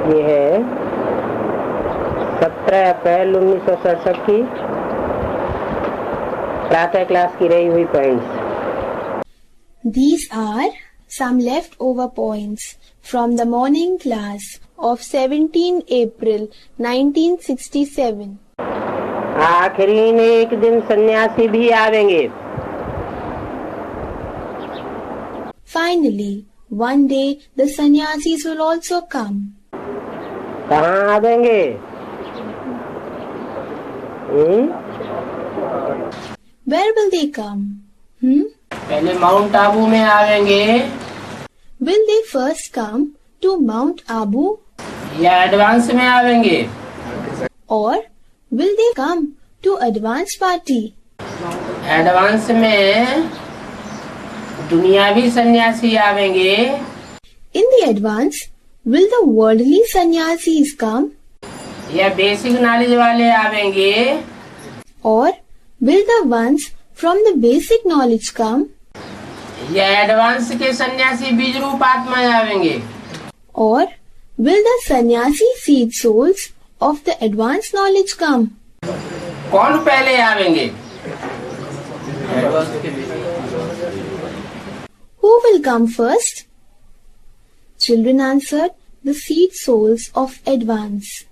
ये है 17 अप्रैल 1967 की प्रातः क्लास की रही हुई points. These are some leftover points from the morning class of 17 April 1967. आखिरी में एक दिन सन्यासी भी आवेंगे। Finally, one day the sannyasis will also come. कहाँ आवेंगे? Where will they come? पहले माउंट आबू में आवेंगे। Will they first come to Mt.Abu? या एडवांस में आवेंगे? Or will they come to advance party? Advance में दुनियावी सन्यासी आवेंगे। In the advance, will the worldly sannyasis come? या बेसिक नॉलेज वाले आवेंगे? Or will the ones from the basic knowledge come? या एडवांस के सन्यासी बीज रूप आत्मा आवेंगे? Or will the sannyasi seed souls of the advanced knowledge come? कौन पहले आवेंगे? Who will come first? Children answered, the seed souls of advance.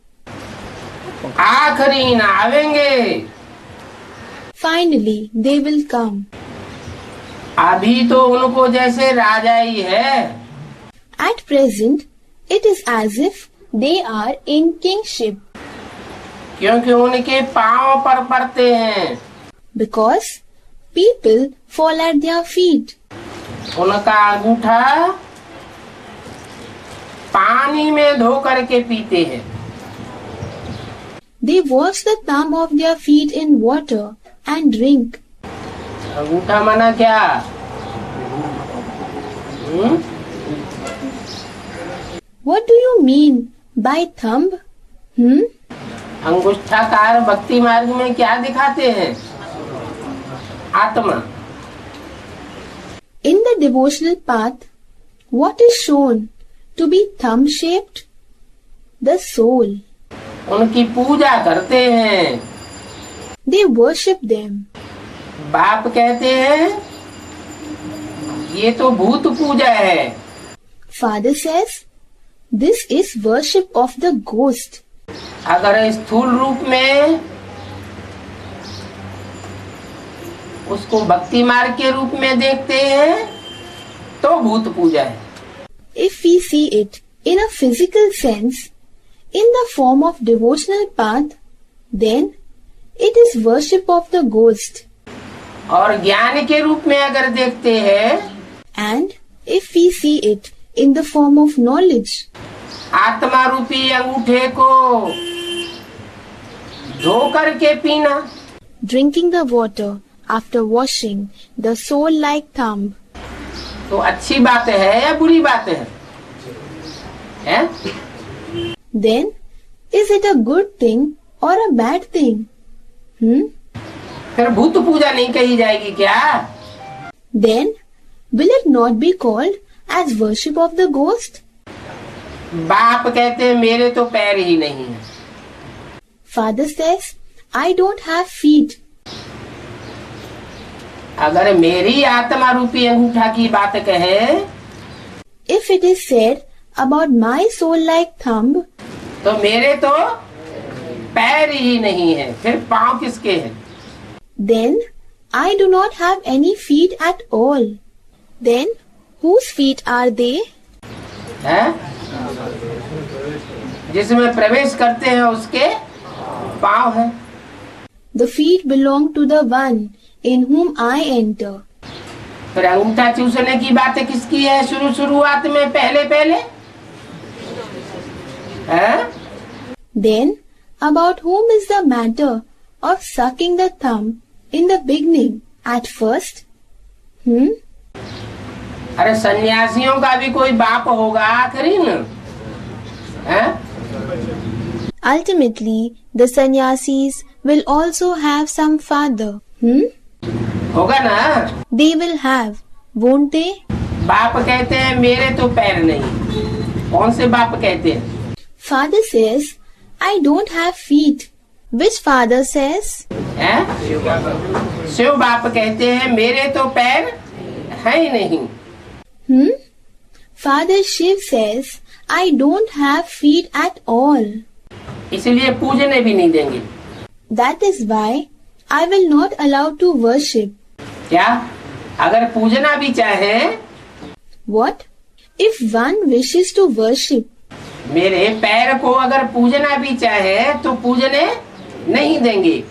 आखिरी न आवेंगे। Finally, they will come. अभी तो उनको जैसे राजा ही है। At present, it is as if they are in kingship. क्योंकि उनके पांव पर पड़ते हैं। Because people fall at their feet. उनका अंगूठा पानी में धो करके पीते हैं। They wash the thumb of their feet in water and drink. अंगूठा माना क्या? What do you mean by thumb? अंगुष्ठाकार भक्ति मार्ग में क्या दिखाते हैं? आत्मा। In the devotional path, what is shown to be thumb-shaped? The soul. उनकी पूजा करते हैं। They worship them. बाप कहते हैं ये तो भूत पूजा है। Father says, this is worship of the ghost. अगर स्थूल रूप में उसको भक्ति मार्ग के रूप में देखते हैं तो भूत पूजा है। If we see it in a physical sense, in the form of devotional path, then it is worship of the ghost. और ज्ञान के रूप में अगर देखते हैं, And if we see it in the form of knowledge, आत्मा रूपी अंगूठे को धो करके पीना, drinking the water after washing the soul-like thumb, तो अच्छी बात है या बुरी बात है? then is it a good thing or a bad thing? फिर भूत पूजा नहीं कही जाएगी क्या? Then will it not be called as worship of the ghost? बाप कहते हैं मेरे तो पैर ही नहीं है। Father says, I don't have feet. अगर मेरी आत्मा रूपी अंगूठा की बात कहे, If it is said about my soul-like thumb, तो मेरे तो पैर ही नहीं है, फिर पांव किसके हैं? then I do not have any feet at all. Then whose feet are they? हैं? जिसमें प्रवेश करते हैं उसके पांव हैं। The feet belong to the one in whom I enter. फिर अंगूठा चूसने की बात किसकी है? शुरुआत में पहले हैं? Then about whom is the matter of sucking the thumb in the beginning at first? अरे सन्यासियों का भी कोई बाप होगा आखिरी न? हैं? Ultimately, the sannyasis will also have some father. होगा ना? They will have, won't they? बाप कहते हैं मेरे तो पैर नहीं। कौन से बाप कहते हैं? Father says, I don't have feet. Which father says? Shiv बाप कहते हैं मेरे तो पैर है ही नहीं। Father Shiv says, I don't have feet at all. इसलिए पूजने भी नहीं देंगे। That is why I will not allow to worship. क्या? अगर पूजना भी चाहे? What? If one wishes to worship? मेरे पैर को अगर पूजना भी चाहे तो पूजने नहीं देंगे।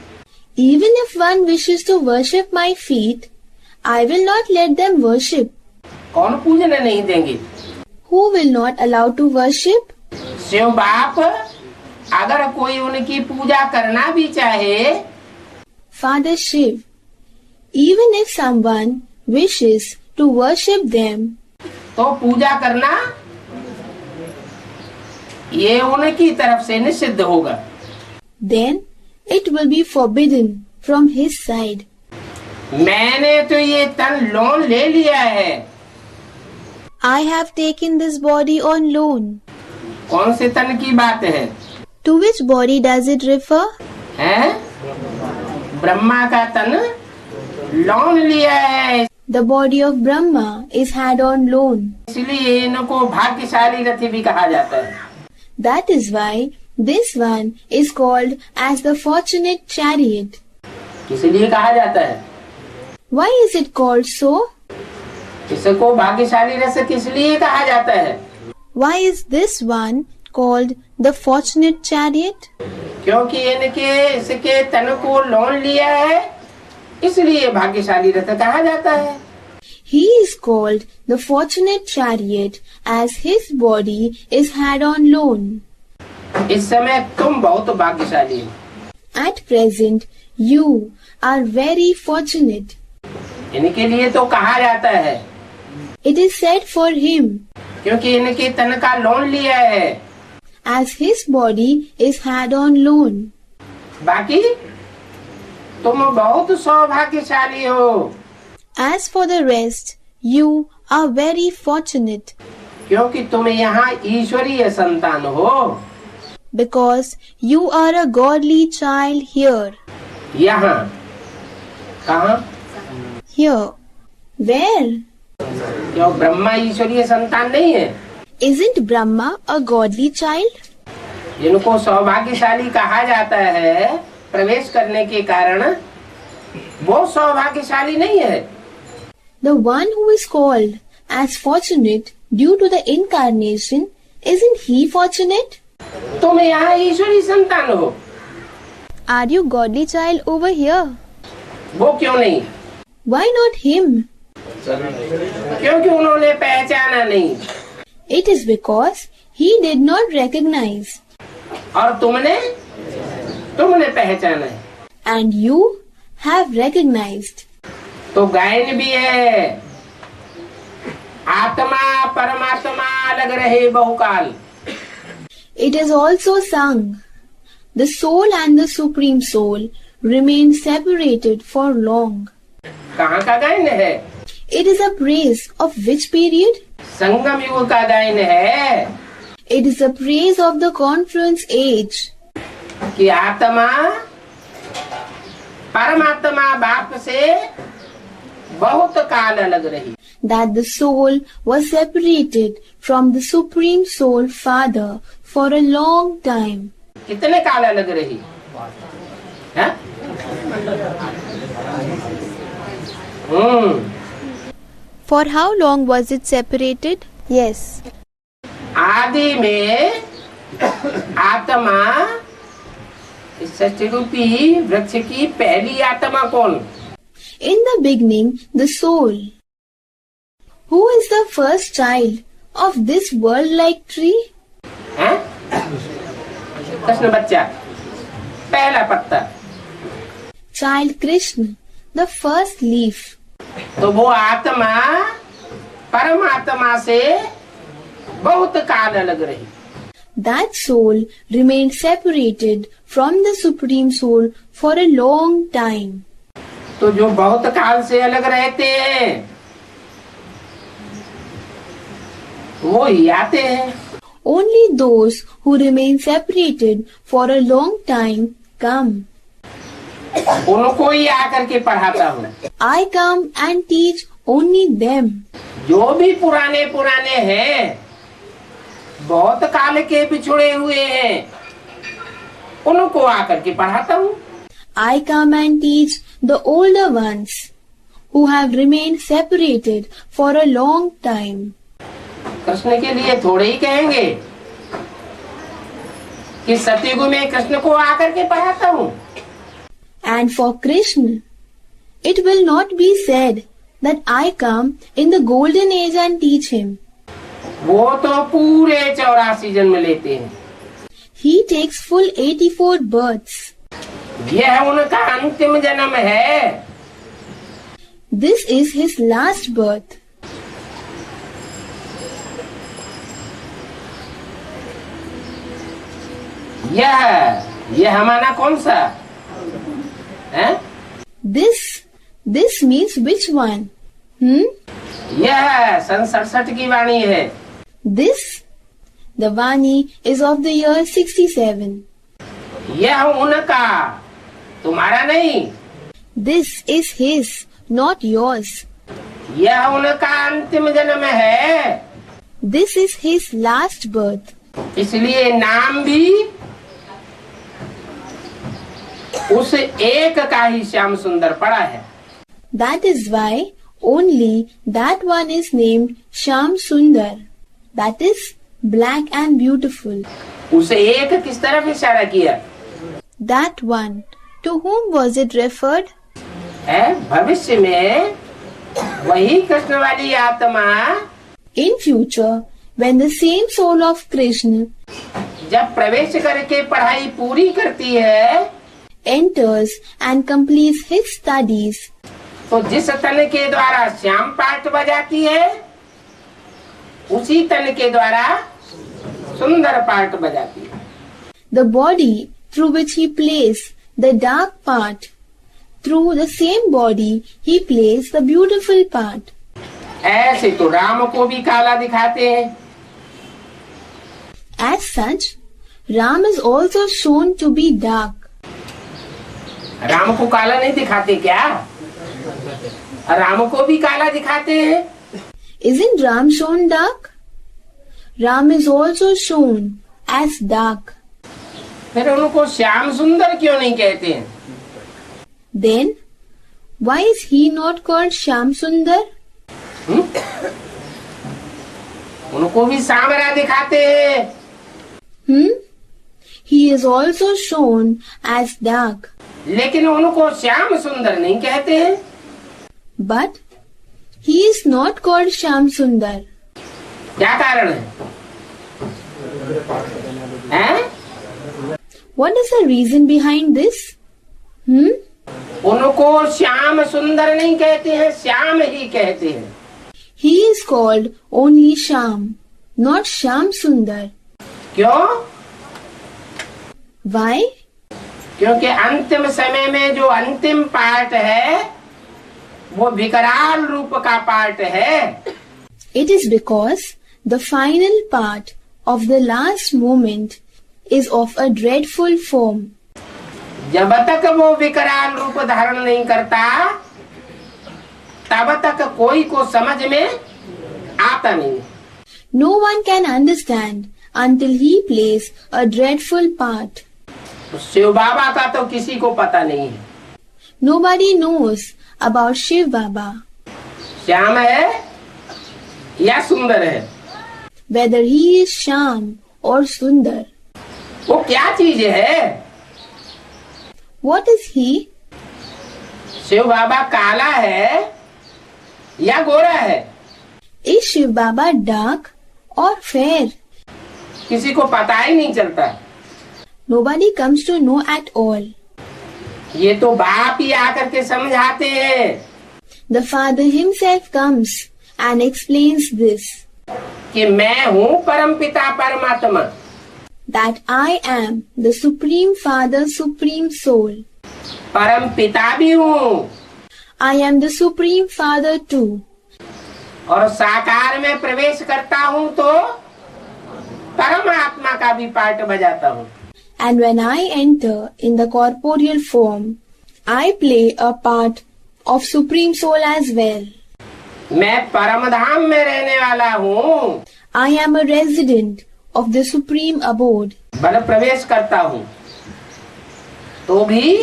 Even if one wishes to worship my feet, I will not let them worship. कौन पूजने नहीं देंगे? Who will not allow to worship? Shiv बाप अगर कोई उनकी पूजा करना भी चाहे? Father Shiv, even if someone wishes to worship them, तो पूजा करना ये उनकी तरफ से निषिद्ध होगा। then it will be forbidden from his side. मैंने तो ये तन लोन ले लिया है। I have taken this body on loan. कौन से तन की बात है? To which body does it refer? हैं? ब्रह्मा का तन लोन लिया है। The body of Brahma is had on loan. इसलिए इनको भाग्यशाली रथी भी कहा जाता है। That is why this one is called as the fortunate chariot. इसलिए कहा जाता है। Why is it called so? इसको भाग्यशाली रथ किसलिए कहा जाता है? Why is this one called the fortunate chariot? क्योंकि इनके इसके तन को लोन लिया है, इसलिए भाग्यशाली रथ कहा जाता है। He is called the fortunate chariot as his body is had on loan. इस समय तुम बहुत भाग्यशाली हो। At present, you are very fortunate. इनके लिए तो कहा जाता है। It is said for him, क्योंकि इनके तन का लोन लिया है। as his body is had on loan. बाकी तुम बहुत सौभाग्यशाली हो। As for the rest, you are very fortunate, क्योंकि तुम यहाँ ईश्वरीय संतान हो। because you are a godly child here. यहाँ कहाँ? Here. Where? क्यों ब्रह्मा ईश्वरीय संतान नहीं है? Isn't Brahma a godly child? जिनको सौभाग्यशाली कहा जाता है प्रवेश करने के कारण, वो सौभाग्यशाली नहीं है। The one who is called as fortunate due to the incarnation, isn't he fortunate? तुम यहाँ ईश्वरी संतान हो। Are you godly child over here? वो क्यों नहीं? Why not him? क्योंकि उन्होंने पहचाना नहीं। It is because he did not recognize. और तुमने पहचाना है। And you have recognized. तो गायन भी है, आत्मा परमात्मा अलग रहे बहुकाल। It is also sung, the soul and the supreme soul remain separated for long. कहाँ का गायन है? It is a praise of which period? संगम युग का गायन है। It is a praise of the confluence age. कि आत्मा परमात्मा बाप से बहुत काल अलग रही। That the soul was separated from the supreme soul father for a long time. कितने काल अलग रही? है? For how long was it separated? Yes. आदि में आत्मा सृष्टि रूपी वृक्ष की पहली आत्मा कौन? In the beginning, the soul. Who is the first child of this world-like tree? हैं? कृष्ण बच्चा, पहला पत्ता। Child Krishna, the first leaf. तो वो आत्मा परमात्मा से बहुत काल अलग रही। That soul remained separated from the supreme soul for a long time. तो जो बहुत काल से अलग रहते हैं वो ही आते हैं। only those who remain separated for a long time come. उनको ही आकर के पढ़ाता हूँ। I come and teach only them. जो भी पुराने पुराने हैं, बहुत काल के बिछुड़े हुए हैं, उनको आकर के पढ़ाता हूँ। I come and teach the older ones who have remained separated for a long time. Krishna के लिए थोड़े ही कहेंगे कि सतयुग में कृष्ण को आकर के पढ़ाता हूँ। And for Krishna, it will not be said that I come in the golden age and teach him. वो तो पूरे 84 जन्म लेते हैं। He takes full 84 births. यह उनका अंतिम जन्म है। This is his last birth. यह हमारा कौन सा है? This means which one? यह सन 67 की वाणी है। This, the Vani is of the year 67. यह उनका, तुम्हारा नहीं। This is his, not yours. यह उनका अंतिम जन्म है। This is his last birth. इसलिए नाम भी उस एक का ही श्याम सुंदर पड़ा है। That is why only that one is named Shyam Sundar. That is black and beautiful. उस एक किस तरफ इशारा किया? That one, to whom was it referred? है भविष्य में वही कृष्ण वाली आत्मा In future, when the same soul of Krishna जब प्रवेश करके पढ़ाई पूरी करती है, enters and completes his studies, तो जिस तन के द्वारा श्याम पाठ बजाती है, उसी तन के द्वारा सुंदर पाठ बजाती है। the body through which he plays the dark part, through the same body he plays the beautiful part. ऐसे तो राम को भी काला दिखाते हैं। As such, Ram is also shown to be dark. Ram को काला नहीं दिखाते क्या? राम को भी काला दिखाते हैं। Isn't Ram shown dark? Ram is also shown as dark. फिर उनको श्याम सुंदर क्यों नहीं कहते हैं? Then, why is he not called Shyam Sundar? उनको भी सांवरा दिखाते हैं। He is also shown as dark. लेकिन उनको श्याम सुंदर नहीं कहते हैं। But he is not called Shyam Sundar. क्या कारण है? हैं? What is the reason behind this? उनको श्याम सुंदर नहीं कहते हैं, श्याम ही कहते हैं। He is called only Shyam, not Shyam Sundar. क्यों? Why? क्योंकि अंतिम समय में जो अंतिम पार्ट है, वो विकराल रूप का पार्ट है। It is because the final part of the last moment is of a dreadful form. जब तक वो विकराल रूप धारण नहीं करता, तब तक कोई को समझ में आता नहीं। No one can understand until he plays a dreadful part. Shiv बाबा का तो किसी को पता नहीं है। Nobody knows about Shiv Baba, Shyam है या सुंदर है। whether he is Shyam or Sundar. वो क्या चीज है? What is he? शिव बाबा काला है या गोरा है? Is Shiv Baba dark or fair? किसी को पता ही नहीं चलता। Nobody comes to know at all. ये तो बाप ही आकर के समझाते हैं। The Father himself comes and explains this, कि मैं हूँ परम पिता परमात्मा। that I am the Supreme Father, Supreme Soul. परम पिता भी हूँ I am the Supreme Father too. और साकार में प्रवेश करता हूँ तो परमात्मा का भी पार्ट बजाता हूँ। And when I enter in the corporeal form, I play a part of Supreme Soul as well. मैं परम धाम में रहने वाला हूँ। I am a resident of the Supreme Abode. बल प्रवेश करता हूँ तो भी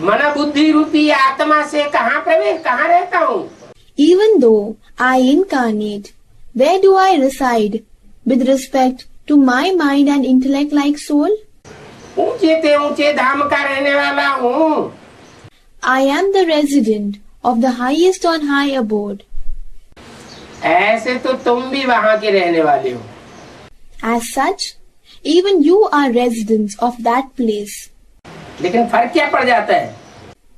मन बुद्धि रूपी आत्मा से कहाँ रहता हूँ? Even though I incarnate, where do I reside with respect to my mind and intellect like soul? ऊंचे से ऊंचे धाम का रहने वाला हूँ। I am the resident of the highest on high abode. ऐसे तो तुम भी वहाँ के रहने वाले हो। As such, even you are residents of that place. लेकिन फर्क क्या पड़ जाता है?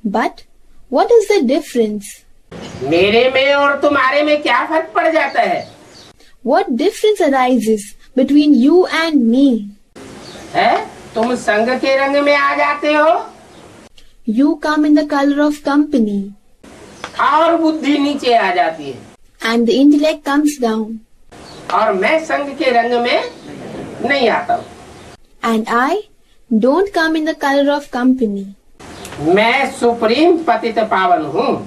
But what is the difference? मेरे में और तुम्हारे में क्या फर्क पड़ जाता है? What difference arises between you and me? है? तुम संग के रंग में आ जाते हो You come in the color of company, और बुद्धि नीचे आ जाती है, and the intellect comes down, और मैं संग के रंग में नहीं आता हूँ। and I don't come in the color of company. मैं सुप्रीम पतित पावन हूँ।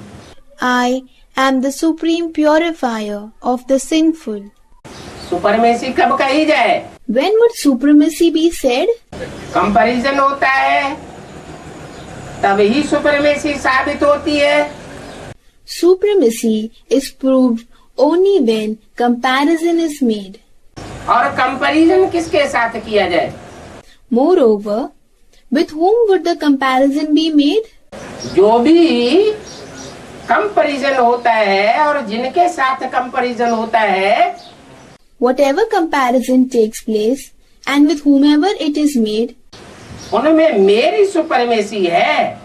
I am the supreme purifier of the sinful. Supremacy कब कही जाए? When would supremacy be said? Comparison होता है तब ही सुपरमेसी साबित होती है। Supremacy is proved only when comparison is made. और कंपैरिजन किसके साथ किया जाए? Moreover, with whom would the comparison be made? जो भी कंपैरिजन होता है और जिनके साथ कंपैरिजन होता है, Whatever comparison takes place and with whomever it is made, उनमें मेरी सुपरमेसी है।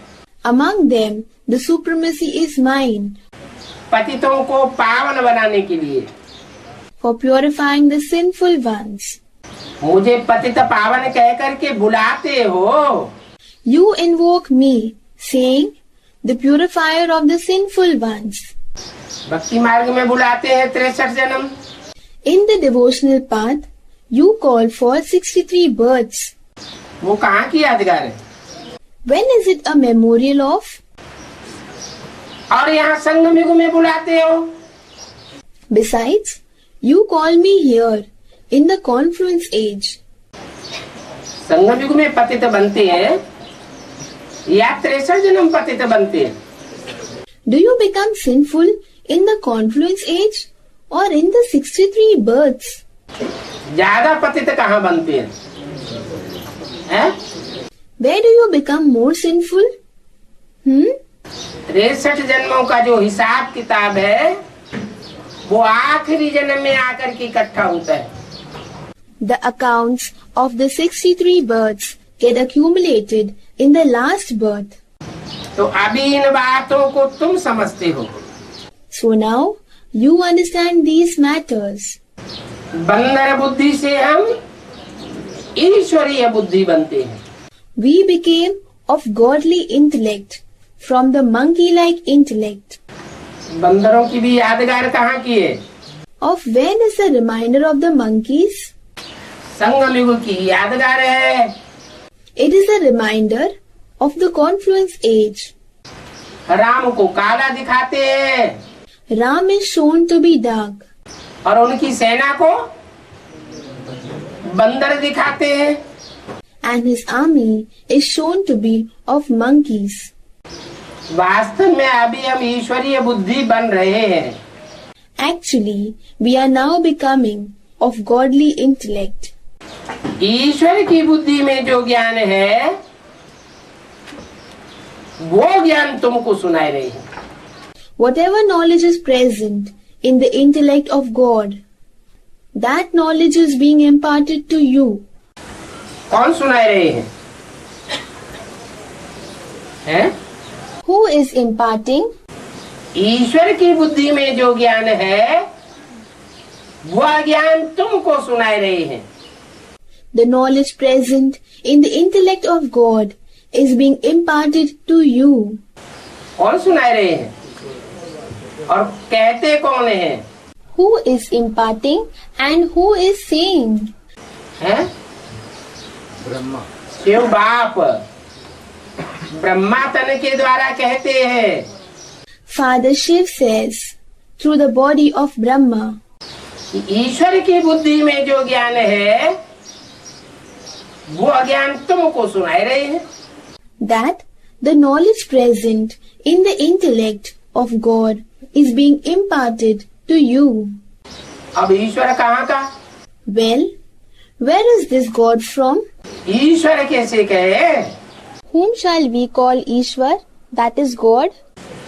among them the supremacy is mine पतितों को पावन बनाने के लिए for purifying the sinful ones. मुझे पतित पावन कह करके बुलाते हो। You invoke me, saying, the purifier of the sinful ones. भक्ति मार्ग में बुलाते हैं 63 जन्म। In the devotional path, you call for 63 births. वो कहाँ की यादगार है? When is it a memorial of? और यहाँ संगम युग में बुलाते हो। Besides, you call me here in the confluence age. संगम युग में पतित बनते हैं या 63 जन्म पतित बनते हैं? Do you become sinful in the confluence age or in the 63 births? ज्यादा पतित कहाँ बनते हैं? हैं? Where do you become more sinful? 63 जन्मों का जो हिसाब किताब है वो आखिरी जन्म में आकर के इकट्ठा होता है। The accounts of the 63 births get accumulated in the last birth. तो अभी इन बातों को तुम समझते हो। So now you understand these matters. बंदर बुद्धि से हम ईश्वरीय बुद्धि बनते हैं। We became of godly intellect from the monkey-like intellect. बंदरों की भी यादगार कहाँ की है? Of when is the reminder of the monkeys? संगम युग की यादगार है। It is a reminder of the confluence age. Ram को काला दिखाते हैं Ram is shown to be dark और उनकी सेना को बंदर दिखाते हैं। and his army is shown to be of monkeys. वास्तव में अभी हम ईश्वरीय बुद्धि बन रहे हैं। Actually, we are now becoming of godly intellect. ईश्वर की बुद्धि में जो ज्ञान है वो ज्ञान तुमको सुनाई रही है। Whatever knowledge is present in the intellect of God, that knowledge is being imparted to you. कौन सुनाई रहे हैं? हैं? Who is imparting? ईश्वर की बुद्धि में जो ज्ञान है वह ज्ञान तुमको सुनाई रहे हैं। The knowledge present in the intellect of God is being imparted to you. कौन सुनाई रहे हैं और कहते कौन है? who is imparting and who is saying? हैं? ब्रह्मा शिव बाप ब्रह्मा तन के द्वारा कहते हैं। Father Shiv says, through the body of Brahma, ईश्वर की बुद्धि में जो ज्ञान है वो अज्ञान तुमको सुनाई रहे हैं। that the knowledge present in the intellect of God is being imparted to you. अब ईश्वर कहाँ का? Well, where is this God from? ईश्वर कैसे कहे? Whom shall we call Ishwar? That is God.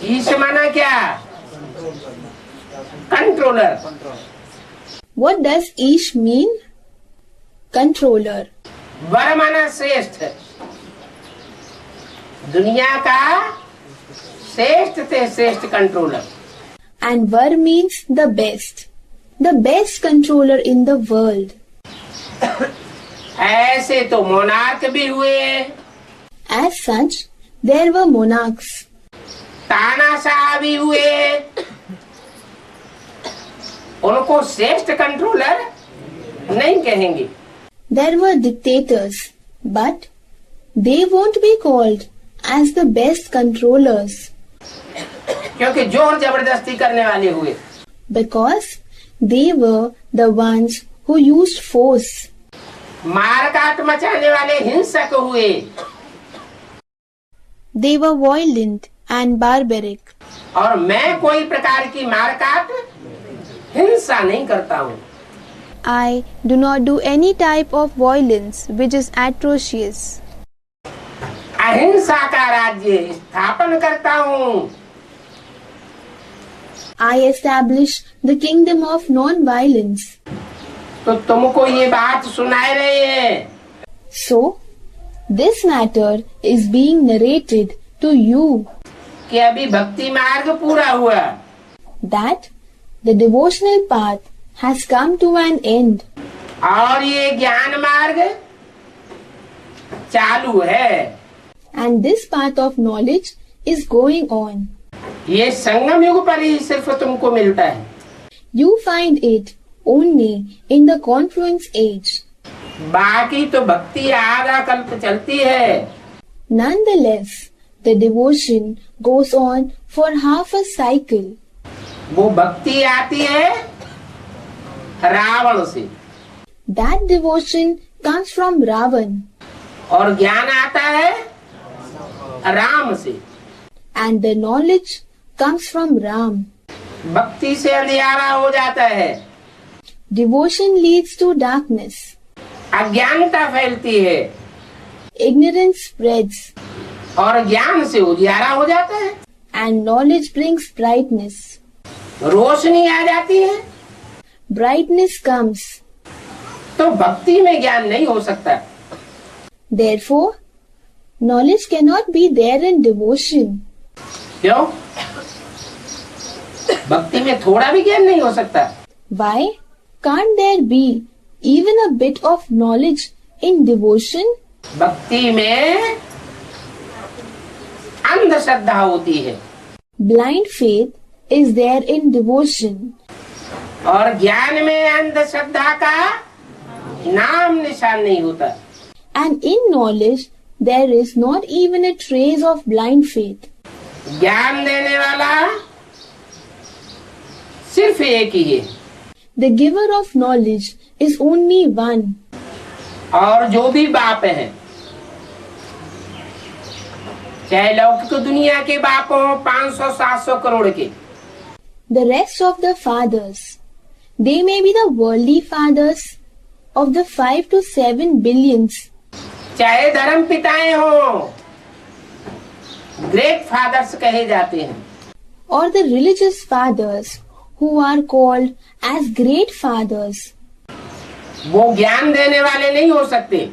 ईश माना क्या? Controller. What does Ish mean? Controller. वर माना श्रेष्ठ। दुनिया का श्रेष्ठ से श्रेष्ठ controller. And Var means the best controller in the world. ऐसे तो मोनार्क भी हुए। As such, there were monarchs. तानाशाह भी हुए। उनको श्रेष्ठ कंट्रोलर नहीं कहेंगे। There were dictators, but they won't be called as the best controllers क्योंकि जोर जबरदस्ती करने वाले हुए। because they were the ones who used force. मार काट मचाने वाले हिंसक हुए। They were violent and barbaric. और मैं कोई प्रकार की मार काट हिंसा नहीं करता हूँ। I do not do any type of violence which is atrocious. अहिंसा का राज्य स्थापन करता हूँ। I establish the kingdom of non-violence. तो तुमको ये बात सुनाए रहे हैं। So, this matter is being narrated to you कि अभी भक्ति मार्ग पूरा हुआ। that the devotional path has come to an end और ये ज्ञान मार्ग चालू है। and this path of knowledge is going on. ये संगम युग पर ही सिर्फ तुमको मिलता है। You find it only in the confluence age. बाकी तो भक्ति आधा कल्प चलती है। Nonetheless, the devotion goes on for half a cycle. वो भक्ति आती है रावण से That devotion comes from Ravan और ज्ञान आता है राम से। and the knowledge comes from Ram. भक्ति से अंधियारा हो जाता है। Devotion leads to darkness. अज्ञानता फैलती है Ignorance spreads और ज्ञान से उजियारा हो जाता है। and knowledge brings brightness. रोशनी आ जाती है। Brightness comes. तो भक्ति में ज्ञान नहीं हो सकता। Therefore, knowledge cannot be there in devotion. क्यों? भक्ति में थोड़ा भी ज्ञान नहीं हो सकता। Why can't there be even a bit of knowledge in devotion? भक्ति में अंधश्रद्धा होती है Blind faith is there in devotion और ज्ञान में अंधश्रद्धा का नाम निशान नहीं होता। and in knowledge there is not even a trace of blind faith. ज्ञान देने वाला सिर्फ एक ही है The giver of knowledge is only one. और जो भी बाप है चाहे लौकिक दुनिया के बाप हो 500-700 करोड़ के, The rest of the fathers, they may be the worldly fathers of the 5 to 7 billions, चाहे धर्म पिताएं हो ग्रेट फादर्स कहे जाते हैं, or the religious fathers who are called as great fathers. वो ज्ञान देने वाले नहीं हो सकते।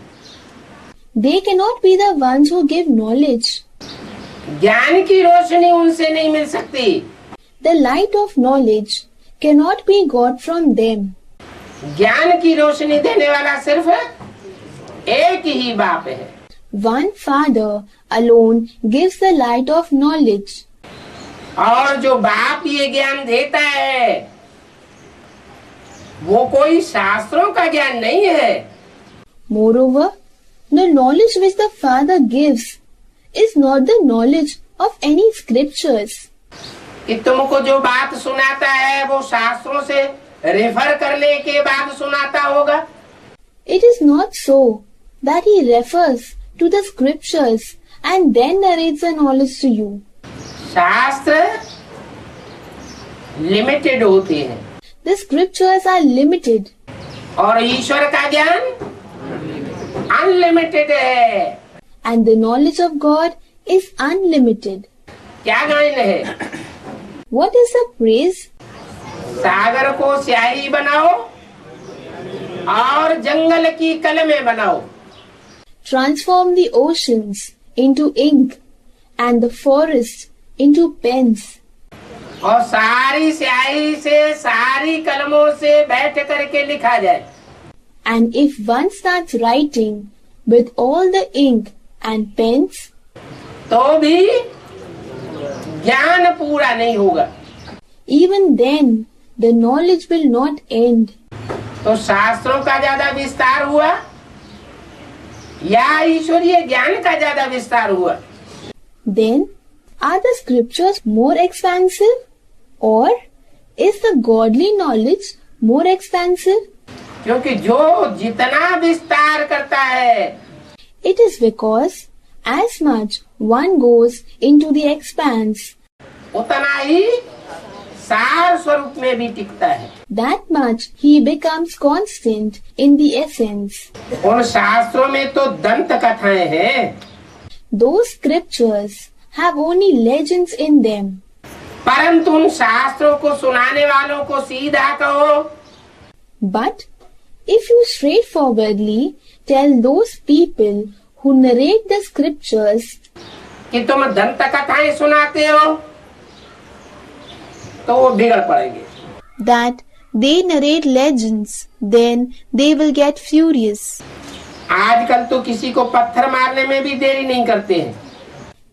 They cannot be the ones who give knowledge. ज्ञान की रोशनी उनसे नहीं मिल सकती। The light of knowledge cannot be got from them. ज्ञान की रोशनी देने वाला सिर्फ एक ही बाप है। One father alone gives the light of knowledge. और जो बाप ये ज्ञान देता है वो कोई शास्त्रों का ज्ञान नहीं है। Moreover, the knowledge which the Father gives is not the knowledge of any scriptures. कि तुमको जो बात सुनाता है वो शास्त्रों से रेफर करने के बाद सुनाता होगा। It is not so that he refers to the scriptures and then narrates the knowledge to you. शास्त्र लिमिटेड होते हैं The scriptures are limited और ईश्वर का ज्ञान अनलिमिटेड है। and the knowledge of God is unlimited. क्या गायन है? What is the praise? सागर को स्याही बनाओ और जंगल की कलमें बनाओ। Transform the oceans into ink and the forest into pens. और सारी स्याही से सारी कलमों से बैठ करके लिखा जाए। And if one starts writing with all the ink and pens, तो भी ज्ञान पूरा नहीं होगा। even then the knowledge will not end. तो शास्त्रों का ज्यादा विस्तार हुआ या ईश्वरीय ज्ञान का ज्यादा विस्तार हुआ? Then are the scriptures more expansive or is the godly knowledge more expansive? क्योंकि जो जितना विस्तार करता है It is because as much one goes into the expanse, उतना ही सार स्वरूप में भी टिकता है। that much he becomes constant in the essence. उन शास्त्रों में तो दंत कथाएं हैं, Those scriptures have only legends in them. परंतु उन शास्त्रों को सुनाने वालों को सीधा कहो But if you straightforwardly tell those people who narrate the scriptures कि तुम दंत कथाएं सुनाते हो, तो वो बिगड़ पड़ेंगे। that they narrate legends, then they will get furious. आजकल तो किसी को पत्थर मारने में भी देरी नहीं करते हैं।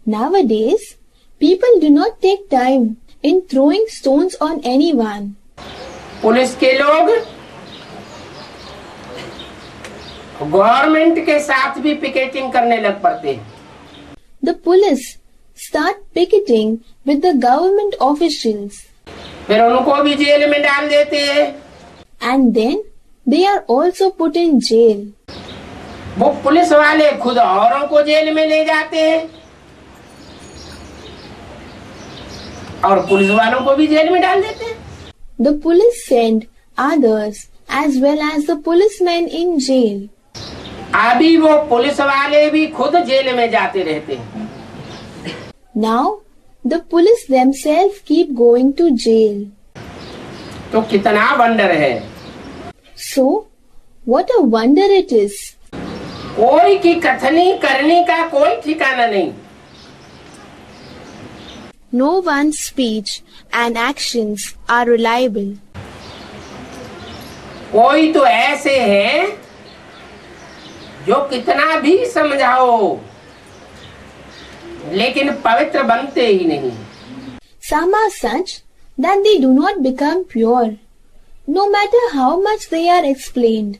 Nowadays, people do not take time in throwing stones on anyone. Police के लोग गवर्नमेंट के साथ भी पिकेटिंग करने लग पड़ते हैं। The police start picketing with the government officials, फिर उनको भी जेल में डाल देते हैं। and then they are also put in jail. वो पुलिस वाले खुद औरों को जेल में ले जाते हैं और पुलिस वालों को भी जेल में डाल देते हैं। The police send others as well as the policemen in jail. अभी वो पुलिस वाले भी खुद जेल में जाते रहते हैं। Now, the police themselves keep going to jail. तो कितना वंडर है। So, what a wonder it is. कोई की कथनी करने का कोई ठिकाना नहीं। No one's speech and actions are reliable. कोई तो ऐसे है जो कितना भी समझाओ लेकिन पवित्र बनते ही नहीं। Some are such that they do not become pure, no matter how much they are explained.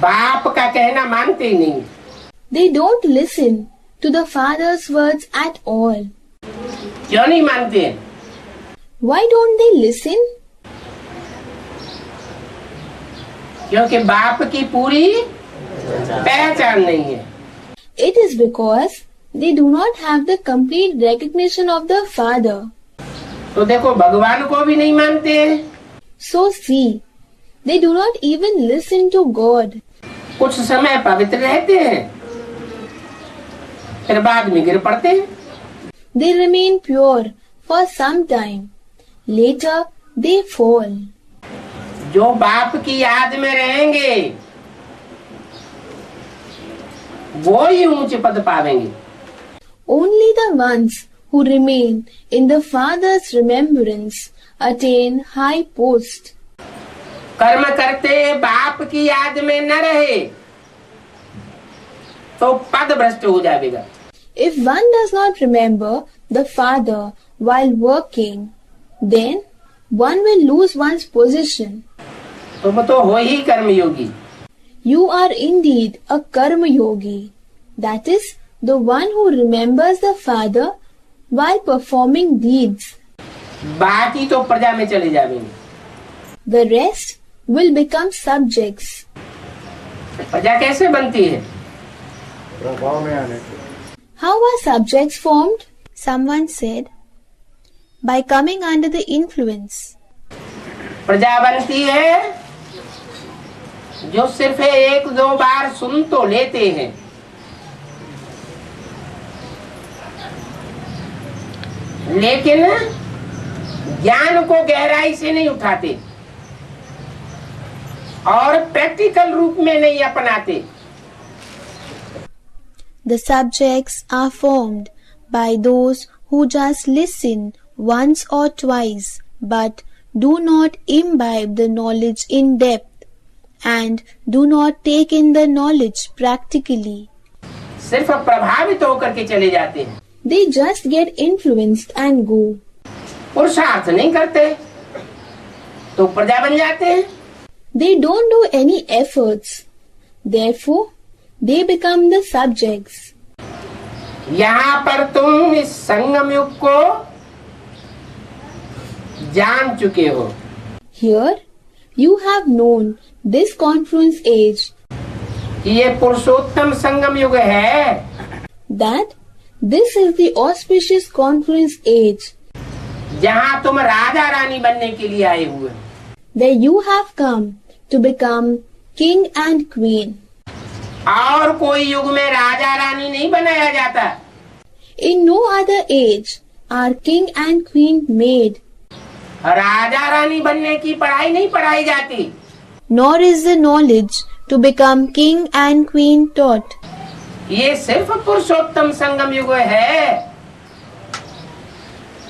बाप का कहना मानते ही नहीं। They don't listen to the Father's words at all. क्यों नहीं मानते? Why don't they listen? क्योंकि बाप की पूरी पहचान नहीं है। It is because they do not have the complete recognition of the Father. तो देखो भगवान को भी नहीं मानते हैं। So see, they do not even listen to God. कुछ समय पवित्र रहते हैं फिर बाद में गिर पड़ते हैं। They remain pure for some time. Later, they fall. जो बाप की याद में रहेंगे वो ही ऊंच पद पावेंगे। Only the ones who remain in the Father's remembrance attain high post. कर्म करते बाप की याद में न रहे तो पद भ्रष्ट हो जाएगा। If one does not remember the Father while working, then one will lose one's position. तुम तो हो ही कर्मयोगी। You are indeed a karma yogi. That is, the one who remembers the Father while performing deeds. बाकी तो प्रजा में चले जाएंगे। The rest will become subjects. प्रजा कैसे बनती है? प्रभाव में आने से। How are subjects formed? Someone said, by coming under the influence. प्रजा बनती है जो सिर्फ एक दो बार सुन तो लेते हैं, लेकिन ज्ञान को गहराई से नहीं उठाते और प्रैक्टिकल रूप में नहीं अपनाते। The subjects are formed by those who just listen once or twice but do not imbibe the knowledge in depth and do not take in the knowledge practically. सिर्फ प्रभावित होकर के चले जाते हैं। They just get influenced and go. पुरुषार्थ नहीं करते तो प्रजा बन जाते हैं। They don't do any efforts. Therefore, they become the subjects. यहाँ पर तुम इस संगम युग को जान चुके हो। Here, you have known this confluence age. ये पुरुषोत्तम संगम युग है। That this is the auspicious confluence age. जहाँ तुम राजा रानी बनने के लिए आए हुए, where you have come to become king and queen. और कोई युग में राजा रानी नहीं बनाया जाता। In no other age are king and queen made. Raja Rani बनने की पढ़ाई नहीं पढ़ाई जाती। Nor is the knowledge to become king and queen taught. ये सिर्फ पुरुषोत्तम संगम युग है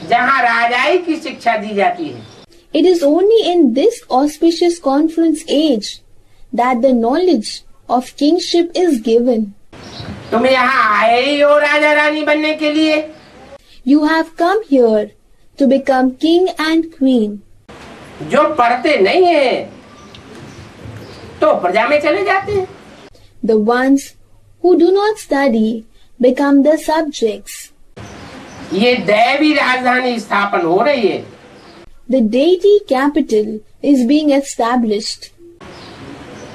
जहाँ राजाई की शिक्षा दी जाती है। It is only in this auspicious confluence age that the knowledge of kingship is given. तुम यहाँ आए ही हो राजा रानी बनने के लिए। You have come here to become king and queen. जो पढ़ते नहीं है तो प्रजा में चले जाते हैं। The ones who do not study become the subjects. ये दैवी राजधानी स्थापन हो रही है। The deity capital is being established.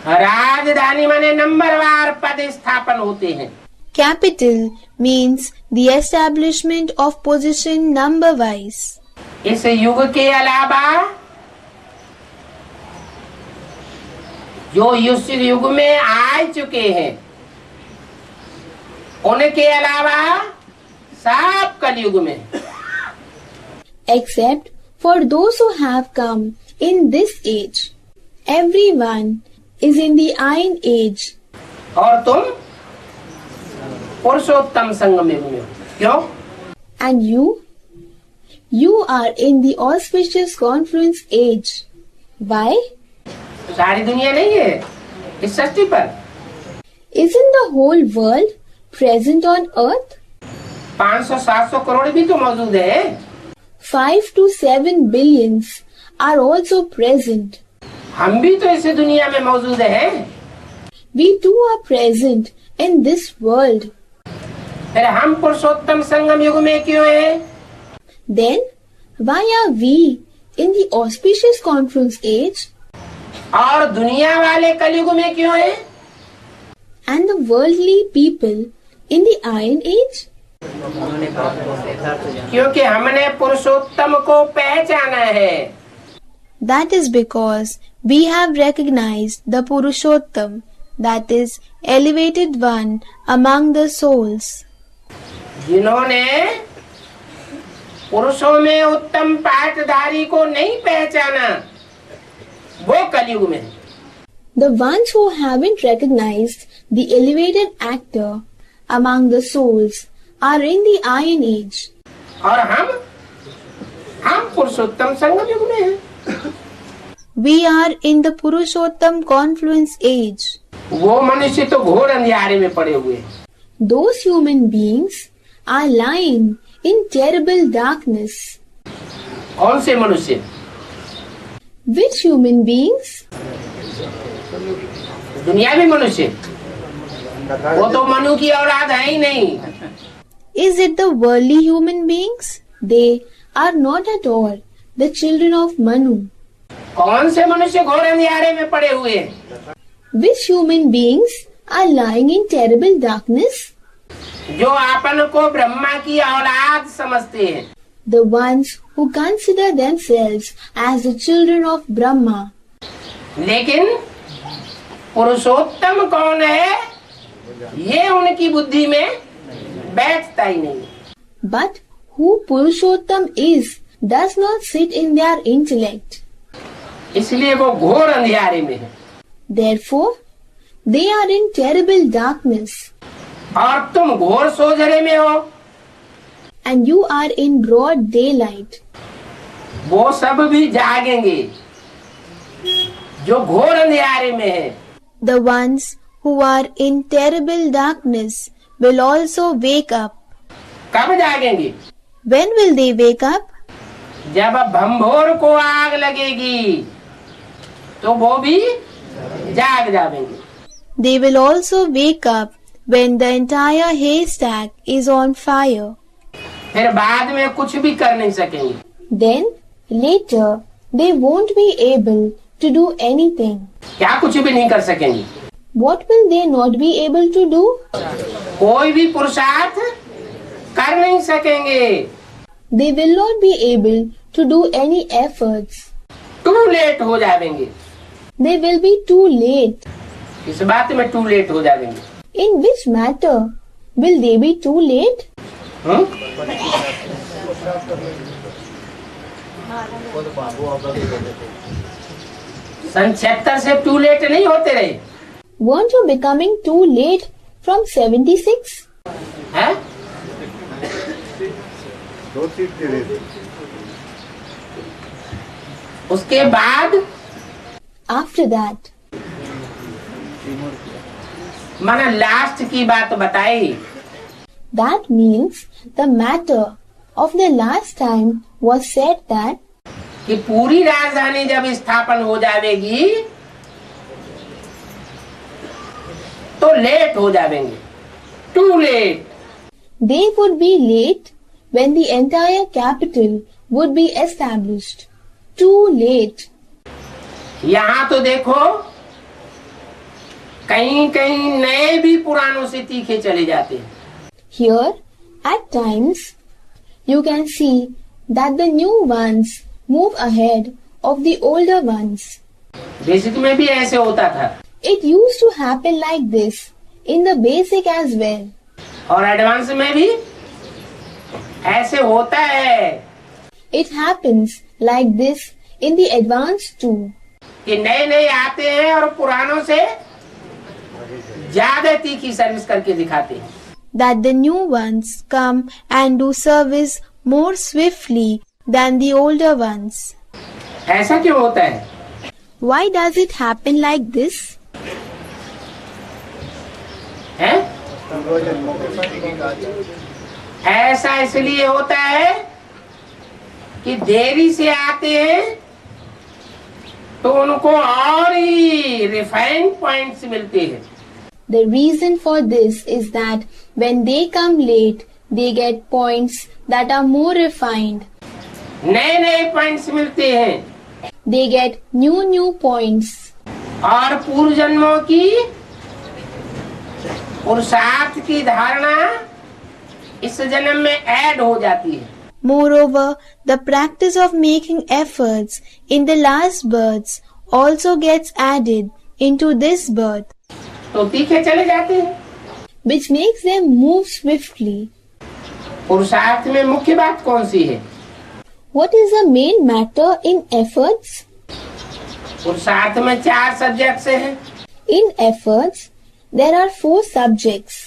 राजधानी माने नंबरवार पद स्थापन होते हैं। Capital means the establishment of position number wise. इस युग के अलावा जो इस युग में आ चुके हैं, उनके अलावा सब कलयुग में, Except for those who have come in this age, everyone is in the Iron Age. और तुम पुरुषोत्तम संगम युग में हो। क्यों? And you are in the auspicious confluence age. Why? सारी दुनिया नहीं है इस सृष्टि पर। Isn't the whole world present on earth? 500-700 crore भी तो मौजूद है। 5 to 7 billions are also present. हम भी तो इस दुनिया में मौजूद हैं। We too are present in this world. फिर हम पुरुषोत्तम संगम युग में क्यों हैं? Then, why are we in the auspicious confluence age? और दुनिया वाले कलयुग में क्यों हैं? And the worldly people in the Iron Age? क्योंकि हमने पुरुषोत्तम को पहचाना है। That is because we have recognized the Purushottam, that is, elevated one among the souls. जिन्होंने पुरुषों में उत्तम पाठधारी को नहीं पहचाना, वो कलयुग में। The ones who haven't recognized the elevated actor among the souls are in the Iron Age. और हम पुरुषोत्तम संगम युग में हैं। We are in the Purushottam confluence age. वो मनुष्य तो घोर अंधियारे में पड़े हुए हैं। Those human beings are lying in terrible darkness. कौन से मनुष्य? Which human beings? दुनियावी मनुष्य, वो तो मनु की औलाद है ही नहीं। Is it the worldly human beings? They are not at all the children of Manu. कौन से मनुष्य घोर अंधियारे में पड़े हुए हैं? Which human beings are lying in terrible darkness? जो आपन को ब्रह्मा की औलाद समझते हैं। The ones who consider themselves as the children of Brahma. लेकिन पुरुषोत्तम कौन है, ये उनकी बुद्धि में बैठता ही नहीं। But who Purushottam is does not sit in their intellect. इसलिए वो घोर अंधियारे में है। Therefore, they are in terrible darkness. और तुम घोर सोझरे में हो। And you are in broad daylight. वो सब भी जागेंगे जो घोर अंधियारे में है। The ones who are in terrible darkness will also wake up. कब जागेंगे? When will they wake up? जब भंभोर को आग लगेगी तो वो भी जाग जाएंगे। They will also wake up when the entire haystack is on fire. फिर बाद में कुछ भी कर नहीं सकेंगे। Then, later, they won't be able to do anything. क्या कुछ भी नहीं कर सकेंगे? What will they not be able to do? कोई भी पुरुषार्थ कर नहीं सकेंगे। They will not be able to do any efforts. Too late हो जाएंगे। They will be too late. इस बात में टू लेट हो जाएंगे। In which matter will they be too late? सन 76 से टू लेट नहीं होते रहे। Weren't you becoming too late from 76? हैं? 2 सीट दे रहे थे। उसके बाद After that, मैंने लास्ट की बात बताई। that means the matter of the last time was said that कि पूरी राजधानी जब स्थापन हो जाएगी तो लेट हो जाएंगे। Too late. they would be late when the entire capital would be established. Too late. यहाँ तो देखो कहीं कहीं नए भी पुरानों से तीखे चले जाते हैं। Here, at times, you can see that the new ones move ahead of the older ones. Basic में भी ऐसे होता था It used to happen like this in the basic as well. और एडवांस में भी ऐसे होता है It happens like this in the advanced too. कि नए नए आते हैं और पुरानों से ज्यादा तीखी सर्विस करके दिखाते हैं। That the new ones come and do service more swiftly than the older ones. ऐसा क्यों होता है? Why does it happen like this? हैं? ऐसा इसलिए होता है कि देरी से आते हैं तो उनको और ही रिफाइंड पॉइंट्स मिलते हैं। The reason for this is that when they come late, they get points that are more refined. नए नए पॉइंट्स मिलते हैं They get new points. और पूर्व जन्मों की पुरुषार्थ की धारणा इस जन्म में ऐड हो जाती है। Moreover, the practice of making efforts in the last births also gets added into this birth, तो तीखे चले जाते हैं। which makes them move swiftly. पुरुषार्थ में मुख्य बात कौन सी है? What is the main matter in efforts? पुरुषार्थ में 4 सब्जेक्ट्स हैं। In efforts, there are 4 subjects.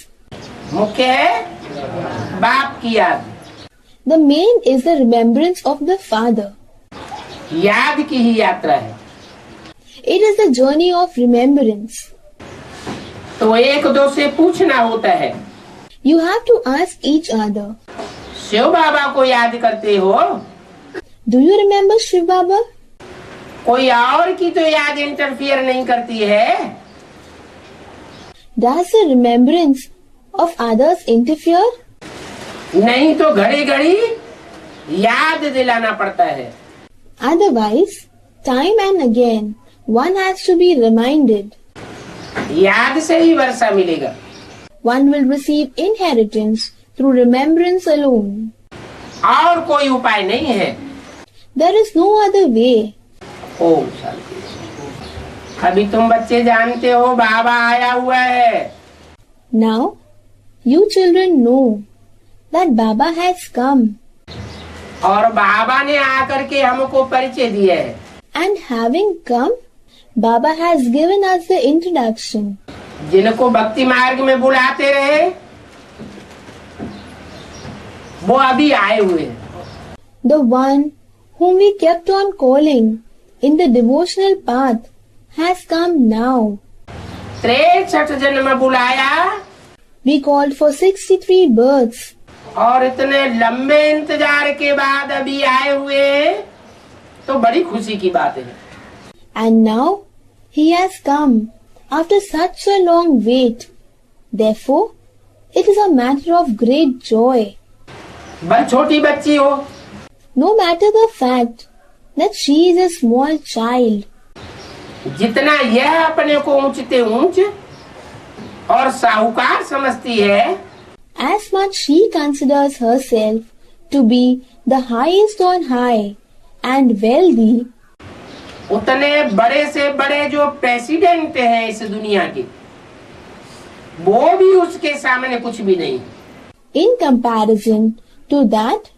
मुख्य है बाप की याद। The main is the remembrance of the father. याद की ही यात्रा है। It is the journey of remembrance. तो एक दो से पूछना होता है, You have to ask each other, Shiv बाबा को याद करते हो? do you remember Shiv Baba? कोई और की तो याद इंटरफियर नहीं करती है। Does the remembrance of others interfere? नहीं तो घड़ी घड़ी याद दिलाना पड़ता है। Otherwise, time and again, one has to be reminded. याद से ही वर्षा मिलेगा। One will receive inheritance through remembrance alone. और कोई उपाय नहीं है। There is no other way. Om Shanti. अभी तुम बच्चे जानते हो बाबा आया हुआ है। Now, you children know that Baba has come. और बाबा ने आकर के हमको परिचय दिया है। And having come, Baba has given us the introduction. जिनको भक्ति मार्ग में बुलाते रहे वो अभी आए हुए हैं। The one whom we kept on calling in the devotional path has come now. 63 जन्म बुलाया We called for 63 births. और इतने लंबे इंतजार के बाद अभी आए हुए हैं तो बड़ी खुशी की बात है। And now he has come after such a long wait. Therefore, it is a matter of great joy. बस छोटी बच्ची हो, No matter the fact that she is a small child. जितना यह अपने को ऊंचते ऊंच और साहूकार समझती है, As much she considers herself to be the highest on high and wealthy, उतने बड़े से बड़े जो प्रेसिडेंट हैं इस दुनिया के वो भी उसके सामने कुछ भी नहीं। in comparison to that,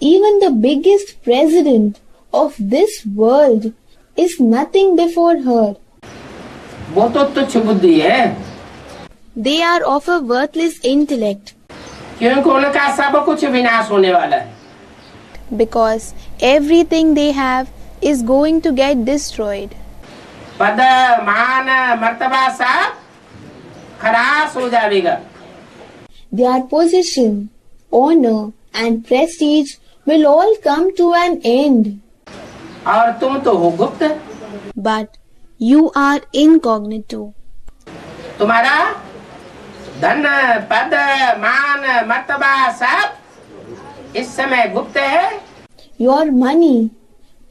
even the biggest president of this world is nothing before her. वो तो तुच्छ बुद्धि है, They are of a worthless intellect, क्योंकि उनका सब कुछ विनाश होने वाला है। because everything they have is going to get destroyed. पद मान मर्तबा सब खलास हो जाएगा। Their position, honor and prestige will all come to an end. और तुम तो हो गुप्त, But you are incognito. तुम्हारा धन पद मान मर्तबा सब इस समय गुप्त है। Your money,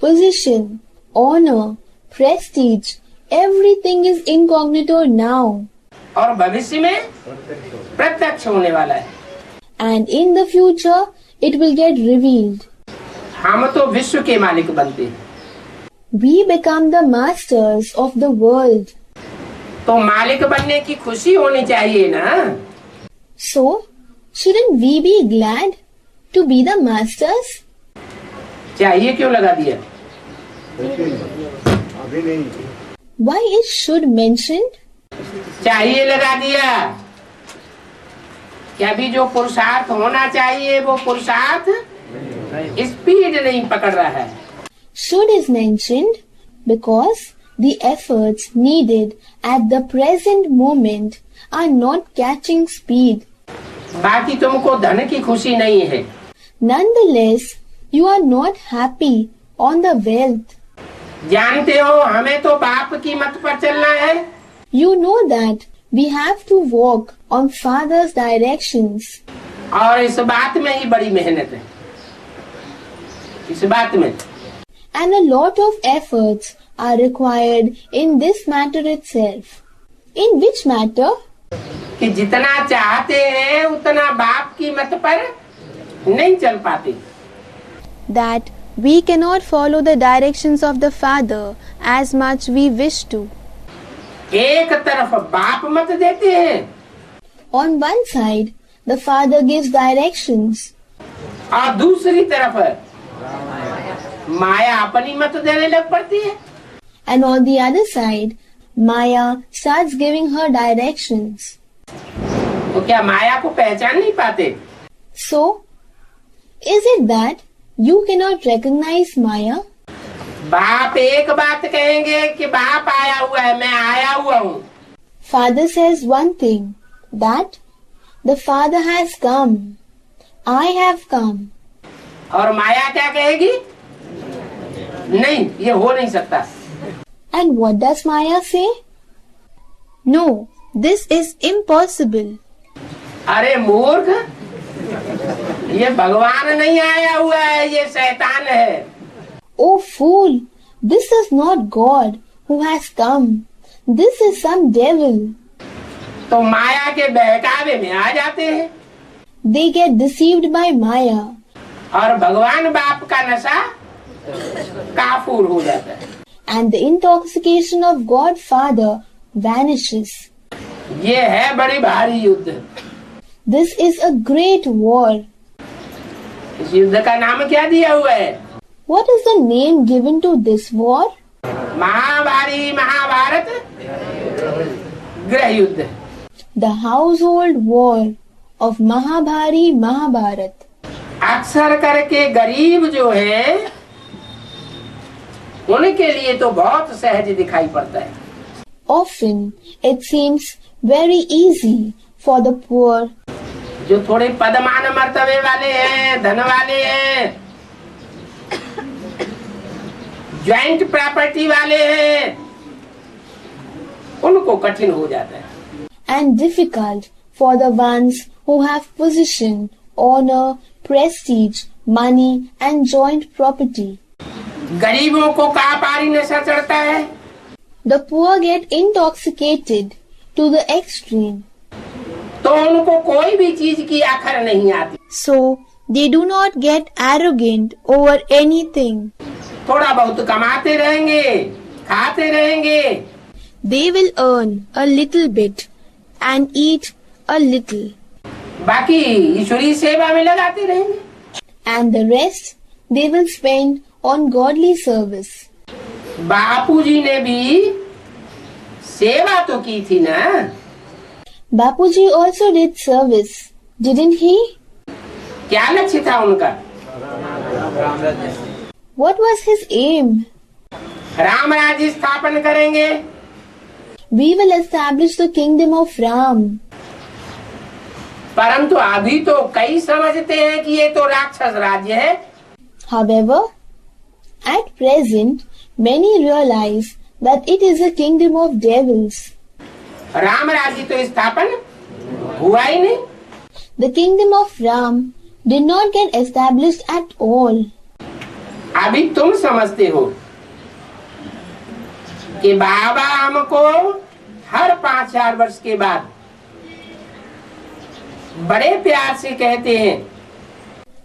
position, honor, prestige, everything is incognito now. और भविष्य में प्रत्यक्ष होने वाला है। And in the future, it will get revealed. हम तो विश्व के मालिक बनते हैं, We become the masters of the world. तो मालिक बनने की खुशी होनी चाहिए ना। So, shouldn't we be glad to be the masters? चाहिए क्यों लगा दिया? अभी नहीं। Why is should mentioned? चाहिए लगा दिया कि अभी जो पुरुषार्थ होना चाहिए वो पुरुषार्थ स्पीड नहीं पकड़ रहा है। Should is mentioned because the efforts needed at the present moment are not catching speed. बाकी तुमको धन की खुशी नहीं है। Nonetheless, you are not happy on the wealth. जानते हो हमें तो बाप की मत पर चलना है। You know that we have to walk on Father's directions. और इस बात में ही बड़ी मेहनत है, इस बात में। And a lot of efforts are required in this matter itself. In which matter? कि जितना चाहते हैं उतना बाप की मत पर नहीं चल पाते। That we cannot follow the directions of the Father as much we wish to. एक तरफ बाप मत देते हैं On one side, the Father gives directions, और दूसरी तरफ माया अपनी मत देने लग पड़ती है। and on the other side, Maya starts giving her directions. तो क्या माया को पहचान नहीं पाते? So, is it that you cannot recognize Maya? बाप एक बात कहेंगे कि बाप आया हुआ है, मैं आया हुआ हूँ। Father says one thing, that the Father has come, I have come. और माया क्या कहेगी? नहीं, ये हो नहीं सकता। And what does Maya say? No, this is impossible. अरे मूर्ख, ये भगवान नहीं आया हुआ है, ये शैतान है। Oh fool, this is not God who has come. This is some devil. तो माया के बहकावे में आ जाते हैं They get deceived by Maya. और भगवान बाप का नशा काफूर हो जाता है। And the intoxication of God Father vanishes. ये है बड़ी भारी युद्ध। This is a great war. इस युद्ध का नाम क्या दिया हुआ है? What is the name given to this war? महाभारी Mahabharat गृह युद्ध। The household war of Mahabhari Mahabharat. अक्सर करके गरीब जो है उनके लिए तो बहुत सहज दिखाई पड़ता है। Often it seems very easy for the poor, जो थोड़े पदमान मर्तबे वाले हैं, धन वाले हैं, ज्वाइंट प्रॉपर्टी वाले हैं, उनको कठिन हो जाता है। and difficult for the ones who have position, honor, prestige, money and joint property. गरीबों को कापारी नशा चढ़ता है। The poor get intoxicated to the extreme, तो उनको कोई भी चीज की आखर नहीं आती। so they do not get arrogant over anything. थोड़ा बहुत कमाते रहेंगे, खाते रहेंगे, They will earn a little bit and eat a little, बाकी ईश्वरीय सेवा में लगाते रहेंगे। and the rest they will spend on godly service. बापूजी ने भी सेवा तो की थी ना। Bapuji also did service, didn't he? क्या लक्ष्य था उनका? What was his aim? Ram राज्य स्थापन करेंगे। We will establish the kingdom of Ram. परंतु अभी तो कई समझते हैं कि ये तो राक्षस राज्य है। However, at present, many realize that it is a kingdom of devils. Ram राज्य तो स्थापन हुआ ही नहीं। The kingdom of Ram did not get established at all. अभी तुम समझते हो कि बाबा हमको हर 5000 वर्ष के बाद बड़े प्यार से कहते हैं।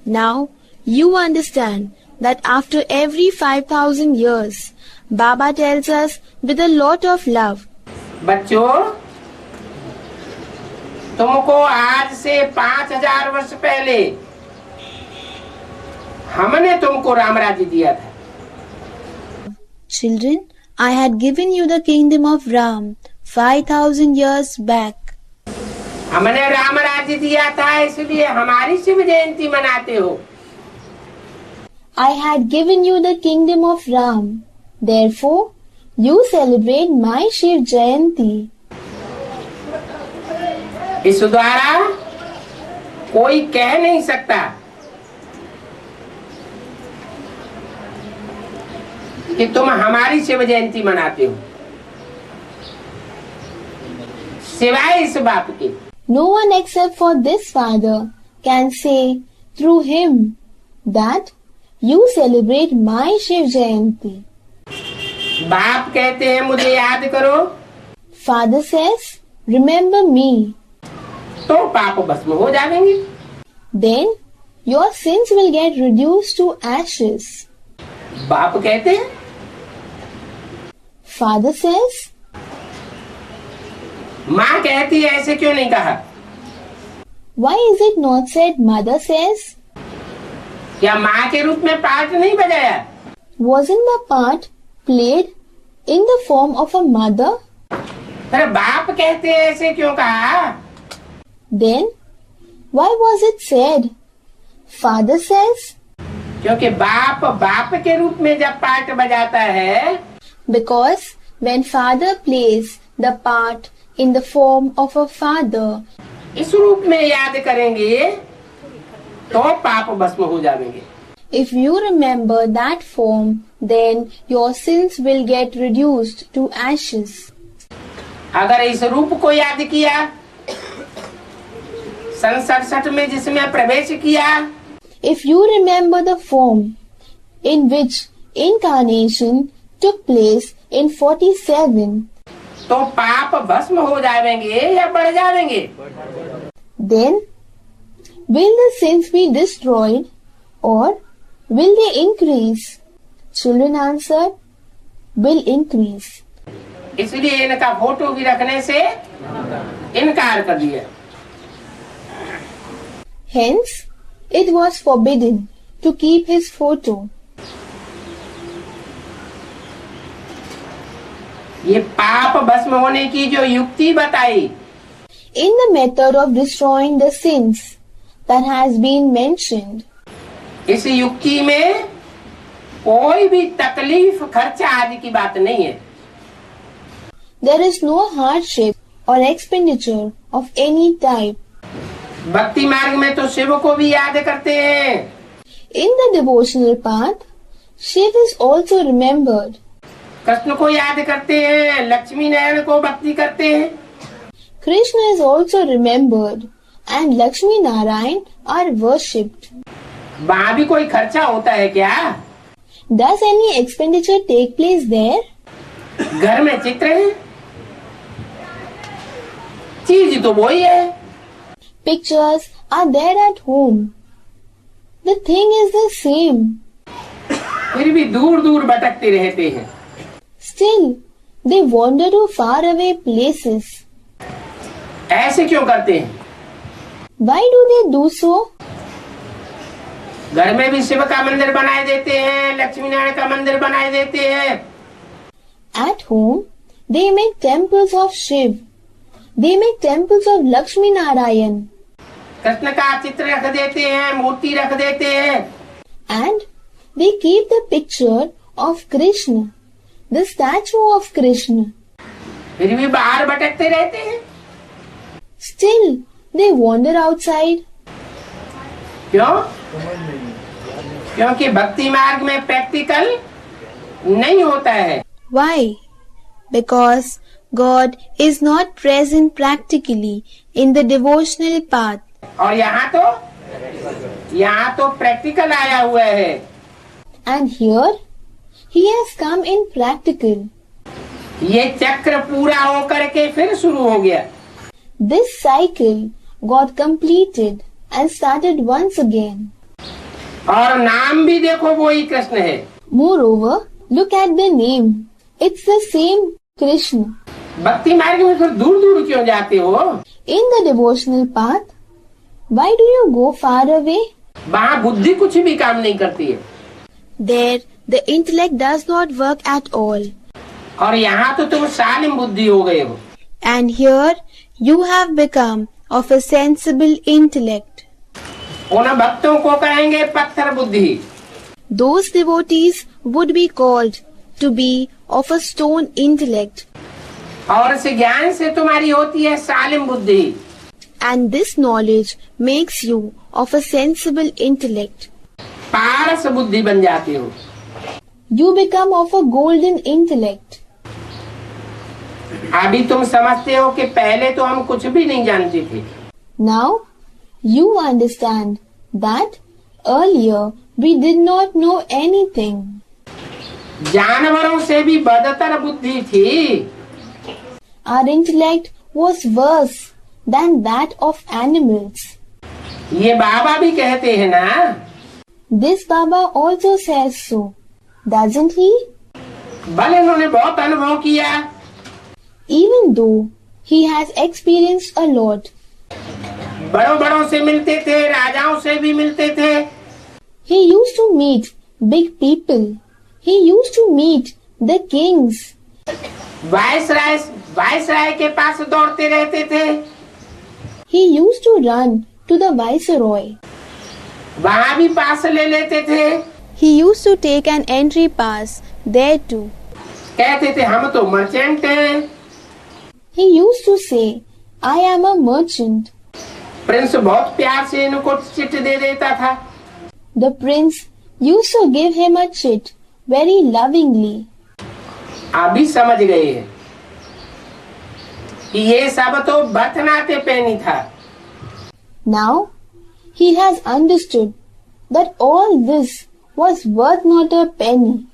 Now, you understand that after every 5,000 years, Baba tells us with a lot of love, बच्चों, तुमको आज से 5000 वर्ष पहले हमने तुमको राम राज्य दिया था। Children, I had given you the kingdom of Ram 5,000 years back. हमने राम राज्य दिया था, इसलिए हमारी शिव जयंती मनाते हो। I had given you the kingdom of Ram. Therefore, you celebrate my Shiv Jayanti. इस द्वारा कोई कह नहीं सकता कि तुम हमारी शिव जयंती मनाते हो, सिवाय इस बात के। No one except for this father can say through him that you celebrate my Shiv Jayanti. बाप कहते हैं मुझे याद करो, Father says, remember me. तो पाप भस्म हो जाएंगे। Then your sins will get reduced to ashes. बाप कहते हैं, Father says, माँ कहती है ऐसे क्यों नहीं कहा? why is it not said mother says? क्या माँ के रूप में पार्ट नहीं बजाया? Wasn't the part played in the form of a mother? अरे बाप कहते हैं ऐसे क्यों कहा? Then why was it said? Father says, क्योंकि बाप बाप के रूप में जब पार्ट बजाता है, because when father plays the part in the form of a father, इस रूप में याद करेंगे तो पाप भस्म हो जाएंगे। If you remember that form, then your sins will get reduced to ashes. अगर इस रूप को याद किया, सन 67 में जिसमें प्रवेश किया, If you remember the form in which incarnation took place in 47, तो पाप भस्म हो जाएंगे या बढ़ जाएंगे? then will the sins be destroyed or will they increase? Children answered, will increase. इसलिए इनका फोटो भी रखने से इनकार कर दिया। Hence, it was forbidden to keep his photo. ये पाप भस्म होने की जो युक्ति बताई, In the method of destroying the sins that has been mentioned, इस युक्ति में कोई भी तकलीफ खर्चा आदि की बात नहीं है। there is no hardship or expenditure of any type. भक्ति मार्ग में तो शिव को भी याद करते हैं, In the devotional path, Shiv is also remembered. Krishna को याद करते हैं, लक्ष्मी नारायण को भक्ति करते हैं। Krishna is also remembered and Lakshmi Narayan are worshipped. वहाँ भी कोई खर्चा होता है क्या? Does any expenditure take place there? घर में चित्र है, चीज तो वही है। Pictures are there at home. The thing is the same. फिर भी दूर दूर भटकते रहते हैं। Still, they wander to faraway places. ऐसे क्यों करते हैं? Why do they do so? घर में भी शिव का मंदिर बनाए देते हैं, लक्ष्मी नारायण का मंदिर बनाए देते हैं। At home, they make temples of Shiv. They make temples of Lakshmi Narayan. Krishna का चित्र रख देते हैं, मूर्ति रख देते हैं। And they keep the picture of Krishna, the statue of Krishna. फिर भी बाहर भटकते रहते हैं। Still, they wander outside. क्यों? क्योंकि भक्ति मार्ग में प्रैक्टिकल नहीं होता है। Why? Because God is not present practically in the devotional path. और यहाँ तो प्रैक्टिकल आया हुआ है। And here, He has come in practical. ये चक्र पूरा होकर के फिर शुरू हो गया। This cycle got completed and started once again. और नाम भी देखो वही कृष्ण है। Moreover, look at the name. It's the same Krishna. भक्ति मार्ग में फिर दूर दूर क्यों जाते हो? In the devotional path, why do you go far away? वहाँ बुद्धि कुछ भी काम नहीं करती है। There, the intellect does not work at all. और यहाँ तो तुम सालिम बुद्धि हो गए हो। And here, you have become of a sensible intellect. उन भक्तों को कहेंगे पत्थर बुद्धि। Those devotees would be called to be of a stone intellect. और इस ज्ञान से तुम्हारी होती है सालिम बुद्धि। And this knowledge makes you of a sensible intellect. पारस बुद्धि बन जाते हो। You become of a golden intellect. अभी तुम समझते हो कि पहले तो हम कुछ भी नहीं जानते थे। Now, you understand that earlier we did not know anything. जानवरों से भी बदतर बुद्धि थी। Our intellect was worse than that of animals. ये बाबा भी कहते हैं ना। This Baba also says so, doesn't he? भले उन्होंने बहुत अनुभव किया, Even though he has experienced a lot. बड़ों बड़ों से मिलते थे, राजाओं से भी मिलते थे। He used to meet big people. He used to meet the kings. Viceroy के पास दौड़ते रहते थे। He used to run to the viceroy. वहाँ भी पास ले लेते थे। He used to take an entry pass there too. कहते थे हम तो मर्चेंट हैं। He used to say, I am a merchant. Prince बहुत प्यार से इनको चिट दे देता था। The prince used to give him a chit very lovingly. अभी समझ गए हैं कि ये सब तो बरतनाते पैनी था। Now he has understood that all this was worth not a penny.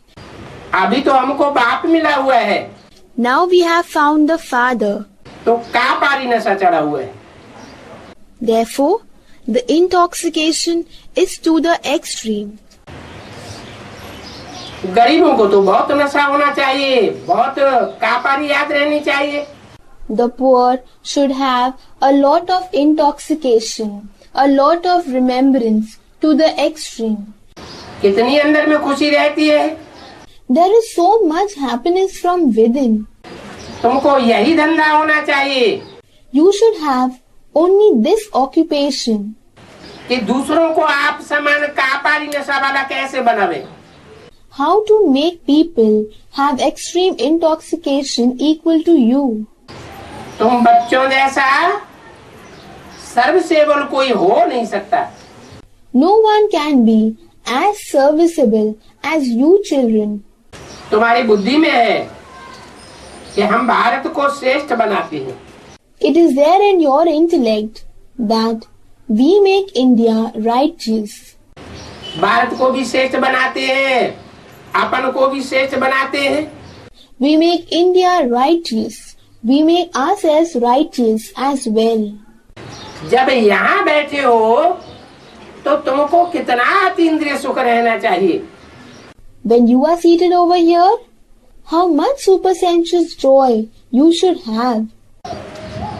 अभी तो हमको बाप मिला हुआ है, Now we have found the Father. तो का पारी नशा चढ़ा हुआ है। Therefore, the intoxication is to the extreme. गरीबों को तो बहुत नशा होना चाहिए, बहुत कापारी याद रहनी चाहिए। The poor should have a lot of intoxication, a lot of remembrance to the extreme. कितनी अंदर में खुशी रहती है। There is so much happiness from within. तुमको यही धंधा होना चाहिए You should have only this occupation. कि दूसरों को आप समान कापारी नशा वाला कैसे बनावे। How to make people have extreme intoxication equal to you. तुम बच्चों जैसा सर्वसेवल कोई हो नहीं सकता। No one can be as serviceable as you children. तुम्हारी बुद्धि में है कि हम भारत को श्रेष्ठ बनाते हैं। It is there in your intellect that we make India righteous. Bharat को भी श्रेष्ठ बनाते हैं, अपन को भी श्रेष्ठ बनाते हैं। We make India righteous. We make ourselves righteous as well. जब यहाँ बैठे हो तो तुमको कितना अतीन्द्रिय सुख रहना चाहिए। When you are seated over here, how much supersensuous joy you should have.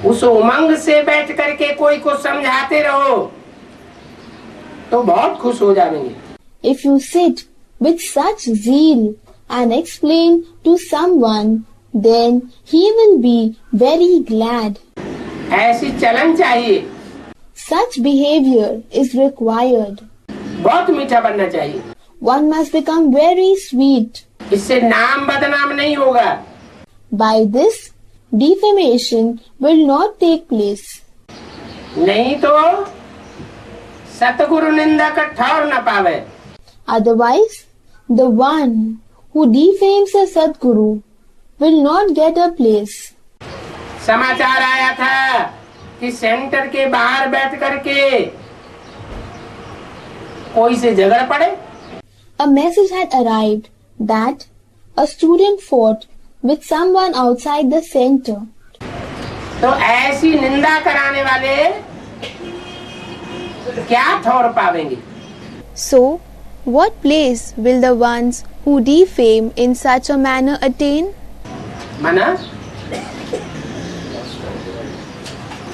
उस उमंग से बैठ करके कोई को समझाते रहो तो बहुत खुश हो जाएंगे। If you sit with such zeal and explain to someone, then he will be very glad. ऐसी चलन चाहिए। Such behavior is required. बहुत मीठा बनना चाहिए। One must become very sweet. इससे नाम बदनाम नहीं होगा। By this, defamation will not take place. नहीं तो सतगुरु निंदक ठौर न पावे। Otherwise, the one who defames a Sadguru will not get a place. समाचार आया था कि सेंटर के बाहर बैठ करके कोई से झगड़ पड़े। A message had arrived that a student fought with someone outside the center. तो ऐसी निंदा कराने वाले क्या ठौर पावेंगे। So, what place will the ones who defame in such a manner attain? मना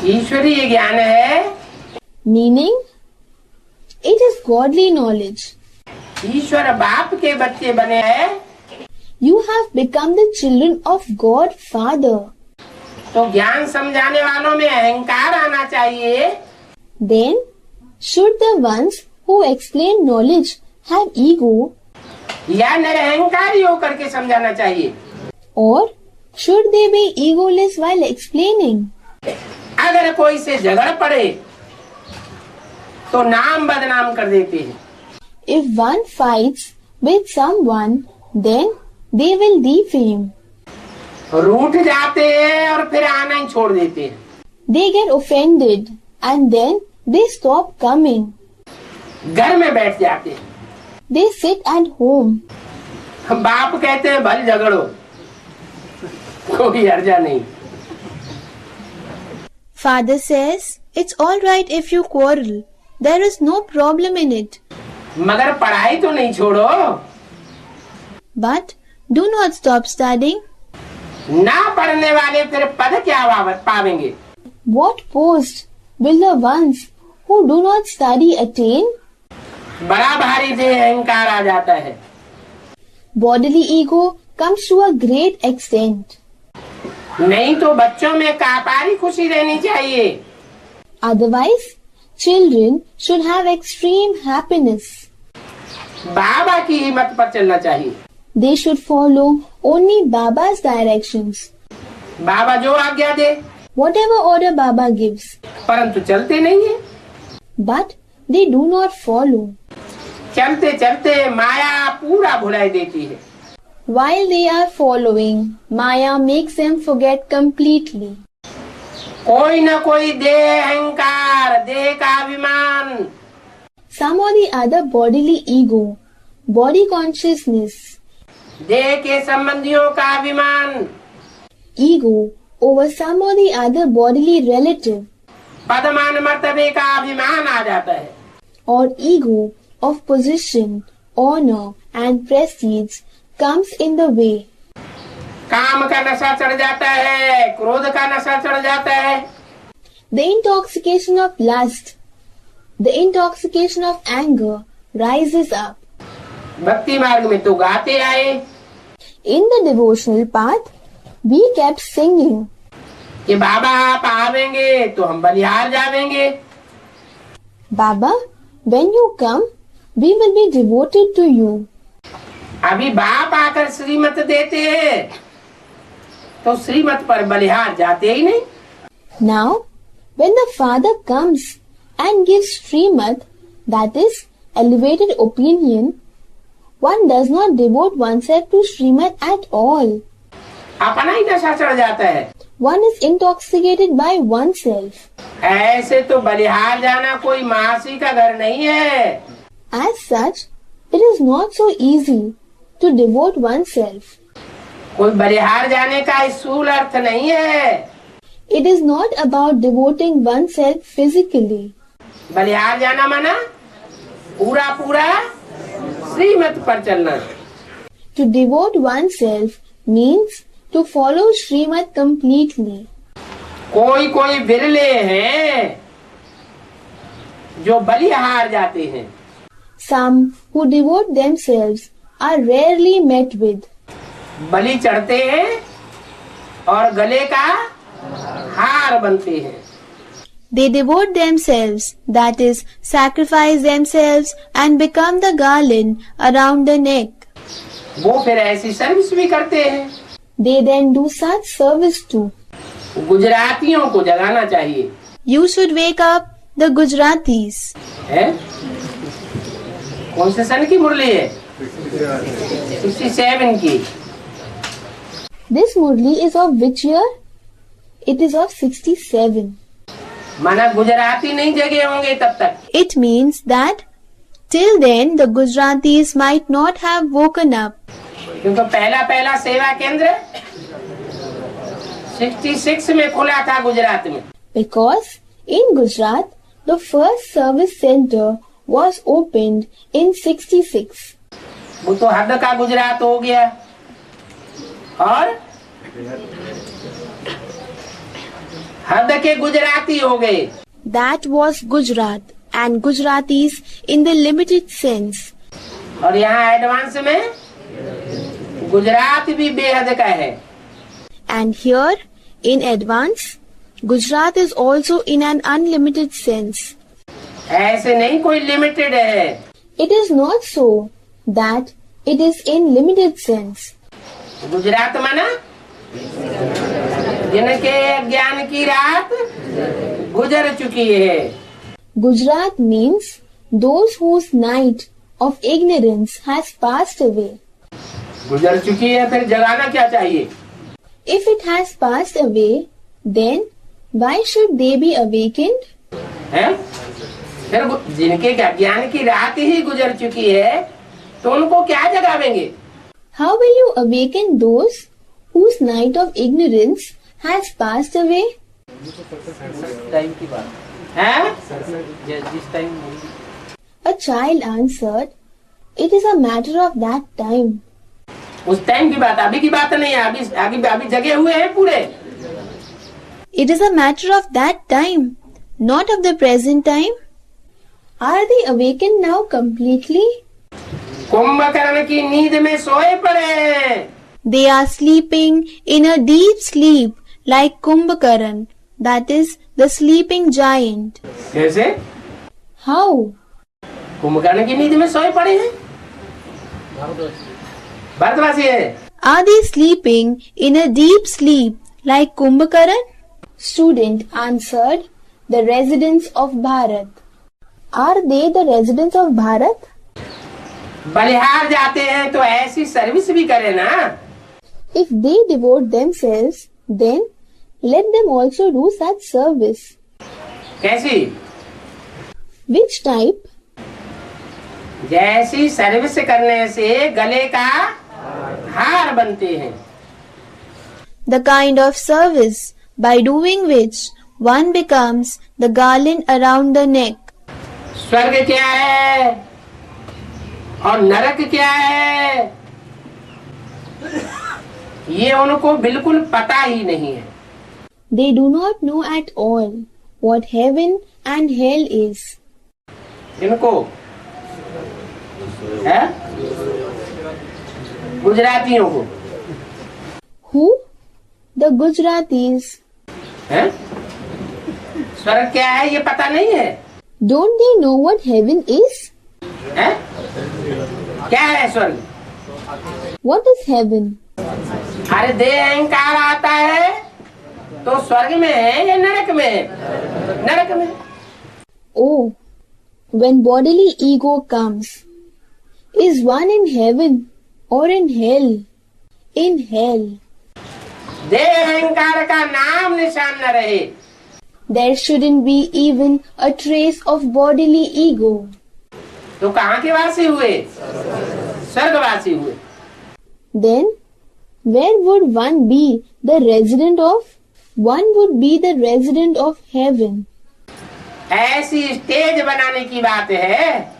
ईश्वरीय ज्ञान है। Meaning, it is godly knowledge. ईश्वर बाप के बच्चे बने हैं You have become the children of God Father. तो ज्ञान समझाने वालों में अहंकार आना चाहिए। Then, should the ones who explain knowledge have ego, या निरहंकारी होकर के समझाना चाहिए। or should they be egoless while explaining? अगर कोई से झगड़ पड़े तो नाम बदनाम कर देते हैं। If one fights with someone, then they will defame. रूठ जाते हैं और फिर आना ही छोड़ देते हैं। They get offended and then they stop coming. घर में बैठ जाते हैं। They sit at home. बाप कहते हैं भल झगड़ो, कोई हर्जा नहीं। Father says, it's all right if you quarrel. There is no problem in it. मगर पढ़ाई तो नहीं छोड़ो। But do not stop studying. ना पढ़ने वाले फिर पद क्या पावेंगे। What post will the ones who do not study attain? बड़ा भारी से अहंकार आ जाता है। Bodily ego comes to a great extent. नहीं तो बच्चों में कापारी खुशी रहनी चाहिए। Otherwise, children should have extreme happiness. बाबा की हिम्मत पर चलना चाहिए। They should follow only Baba's directions. बाबा जो आज्ञा दे, Whatever order Baba gives. परंतु चलते नहीं है। But they do not follow. चलते चलते माया पूरा भुलाई देती है। While they are following, Maya makes them forget completely. कोई न कोई देह अहंकार, देह का अभिमान, Some or the other bodily ego, body consciousness, देह के संबंधियों का अभिमान, ego over some or the other bodily relative, पदमान मर्तबे का अभिमान आ जाता है। or ego of position, honor and prestige comes in the way. काम का नशा चढ़ जाता है, क्रोध का नशा चढ़ जाता है, The intoxication of lust, the intoxication of anger rises up. भक्ति मार्ग में तो गाते आए In the devotional path, we kept singing, कि बाबा आप आवेंगे तो हम बलिहार जावेंगे। Baba, when you come, we will be devoted to you. अभी बाप आकर श्रीमत देते हैं तो श्रीमत पर बलिहार जाते ही नहीं। Now, when the Father comes and gives Srimad, that is, elevated opinion, one does not devote oneself to Srimad at all. अपना ही नशा चढ़ जाता है। One is intoxicated by oneself. ऐसे तो बलिहार जाना कोई मासी का घर नहीं है। As such, it is not so easy to devote oneself. कोई बलिहार जाने का स्थूल अर्थ नहीं है। It is not about devoting oneself physically. बलिहार जाना माना पूरा पूरा श्रीमत पर चलना। To devote oneself means to follow Srimad completely. कोई कोई बिरले हैं जो बलिहार जाते हैं। Some who devote themselves are rarely met with. बलि चढ़ते हैं और गले का हार बनते हैं। They devote themselves, that is, sacrifice themselves and become the garland around the neck. वो फिर ऐसी सर्विस भी करते हैं। They then do such service too. गुजरातियों को जगाना चाहिए। You should wake up the Gujaratis. है? कौन से सन की मुरली है? 67 की। This Murli is of which year? It is of 67. माना गुजराती नहीं जगे होंगे तब तक। It means that till then the Gujaratis might not have woken up. क्योंकि पहला सेवा केंद्र 66 में खुला था गुजरात में। Because in Gujarat, the first service center was opened in 66. वो तो हद का गुजरात हो गया और हद के गुजराती हो गए। That was Gujarat and Gujaratis in the limited sense. और यहाँ एडवांस में गुजरात भी बेहद का है। And here, in advance, Gujarat is also in an unlimited sense. ऐसे नहीं कोई लिमिटेड है। It is not so that it is in limited sense. Gujarat माना जिनके ज्ञान की रात गुजर चुकी है। Gujarat means those whose night of ignorance has passed away. गुजर चुकी है फिर जगाना क्या चाहिए? If it has passed away, then why should they be awakened? है? फिर जिनके ज्ञान की रात ही गुजर चुकी है तो उनको क्या जगावेंगे? How will you awaken those whose night of ignorance has passed away? Time की बात है? जिस time A child answered, "It is a matter of that time." उस टाइम की बात, अभी की बात नहीं है। अभी जगे हुए हैं पूरे। It is a matter of that time, not of the present time. Are they awakened now completely? Kumbhakarna की नींद में सोए पड़े हैं। They are sleeping in a deep sleep like Kumbhakaran, that is, the sleeping giant. कैसे? How? Kumbhakarna की नींद में सोए पड़े हैं। भारतवासी है। Are they sleeping in a deep sleep like Kumbhakaran? Student answered, the residents of Bharat. Are they the residents of Bharat? बलिहार जाते हैं तो ऐसी सर्विस भी करें ना। If they devote themselves, then let them also do such service. कैसी? Which type? जैसी service करने से गले का हार बनते हैं। The kind of service by doing which one becomes the garland around the neck. स्वर्ग क्या है और नरक क्या है, ये उनको बिल्कुल पता ही नहीं है। They do not know at all what heaven and hell is. इनको है गुजरातियों को। Who? The Gujaratis. है स्वर्ग क्या है ये पता नहीं है। Don't they know what heaven is? है क्या है स्वर्ग? What is heaven? अरे देह अहंकार आता है तो स्वर्ग में है या नरक में है? नरक में। Oh, when bodily ego comes, is one in heaven or in hell? In hell. देह अहंकार का नाम निशान न रहे। There shouldn't be even a trace of bodily ego. तो कहाँ के वासी हुए? स्वर्गवासी हुए। Then, where would one be the resident of? One would be the resident of heaven. ऐसी स्टेज बनाने की बात है।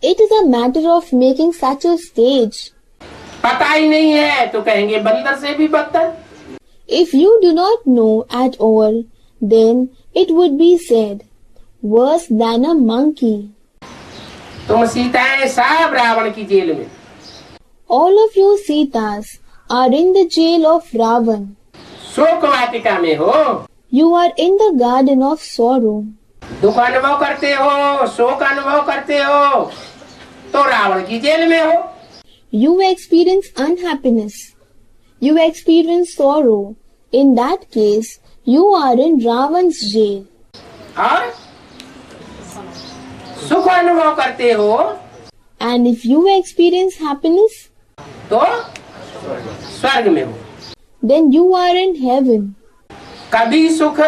It is a matter of making such a stage. पता ही नहीं है तो कहेंगे बंदर से भी बदतर। If you do not know at all, then it would be said, worse than a monkey. तुम सीताएं सब रावण की जेल में। All of you Sitas are in the jail of Ravan. शोक वाटिका में हो। You are in the garden of sorrow. दुख अनुभव करते हो, शोक अनुभव करते हो तो रावण की जेल में हो। You experience unhappiness. You experience sorrow. In that case, you are in Ravan's jail. और सुख अनुभव करते हो And if you experience happiness, तो स्वर्ग में हो। then you are in heaven. कभी सुख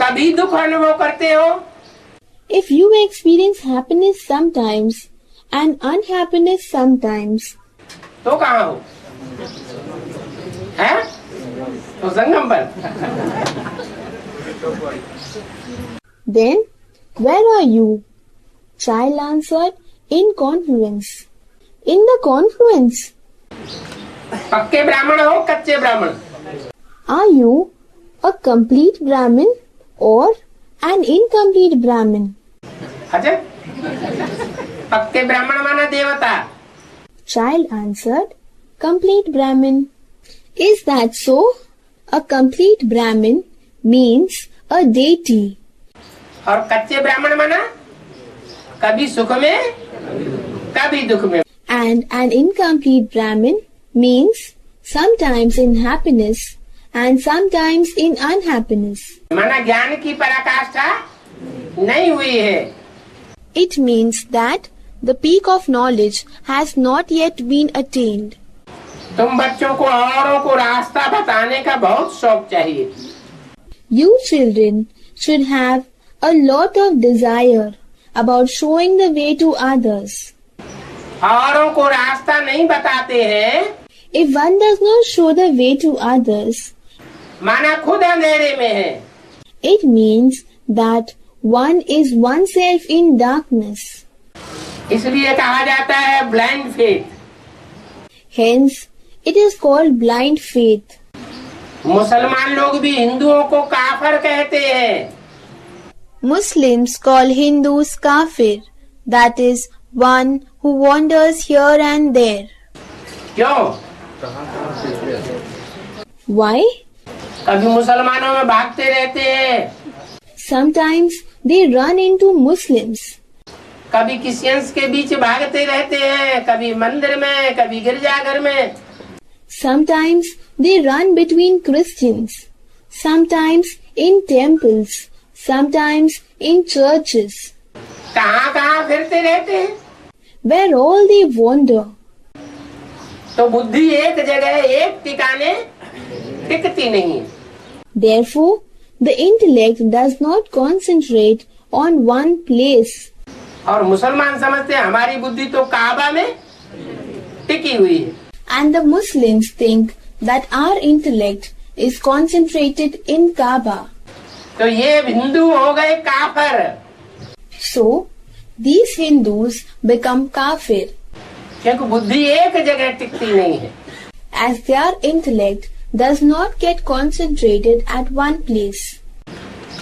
कभी दुख अनुभव करते हो If you experience happiness sometimes and unhappiness sometimes, तो कहाँ हो? है तो संगम पर। then where are you? Child answered, in confluence. In the confluence. पक्के ब्राह्मण हो कच्चे ब्राह्मण? Are you a complete Brahmin or an incomplete Brahmin? अच्छा पक्के ब्राह्मण माना देवता। Child answered, complete Brahmin. Is that so? A complete Brahmin means a deity. और कच्चे ब्राह्मण माना कभी सुख में कभी दुख में। And an incomplete Brahmin means sometimes in happiness and sometimes in unhappiness. माना ज्ञान की पराकाष्ठा नहीं हुई है। It means that the peak of knowledge has not yet been attained. तुम बच्चों को औरों को रास्ता बताने का बहुत शौक चाहिए। You children should have a lot of desire about showing the way to others. औरों को रास्ता नहीं बताते हैं, If one does not show the way to others, माना खुद अंधेरे में है। it means that one is oneself in darkness. इसलिए कहा जाता है blind faith. Hence, it is called blind faith. मुसलमान लोग भी हिंदुओं को काफर कहते हैं। Muslims call Hindus kafir, that is, one who wanders here and there. क्यों? Why? कभी मुसलमानों में भागते रहते हैं, Sometimes they run into Muslims. कभी क्रिश्चियंस के बीच भागते रहते हैं, कभी मंदिर में कभी गिरजाघर में। Sometimes they run between Christians. Sometimes in temples. Sometimes in churches. कहाँ कहाँ फिरते रहते हैं। where all they wander. तो बुद्धि एक जगह एक ठिकाने टिकती नहीं है। Therefore, the intellect does not concentrate on one place. और मुसलमान समझते हैं हमारी बुद्धि तो काबा में टिकी हुई है। And the Muslims think that our intellect is concentrated in Kaaba. तो ये हिंदू हो गए काफर। So, these Hindus become kafir क्योंकि बुद्धि एक जगह टिकती नहीं है। as their intellect does not get concentrated at one place.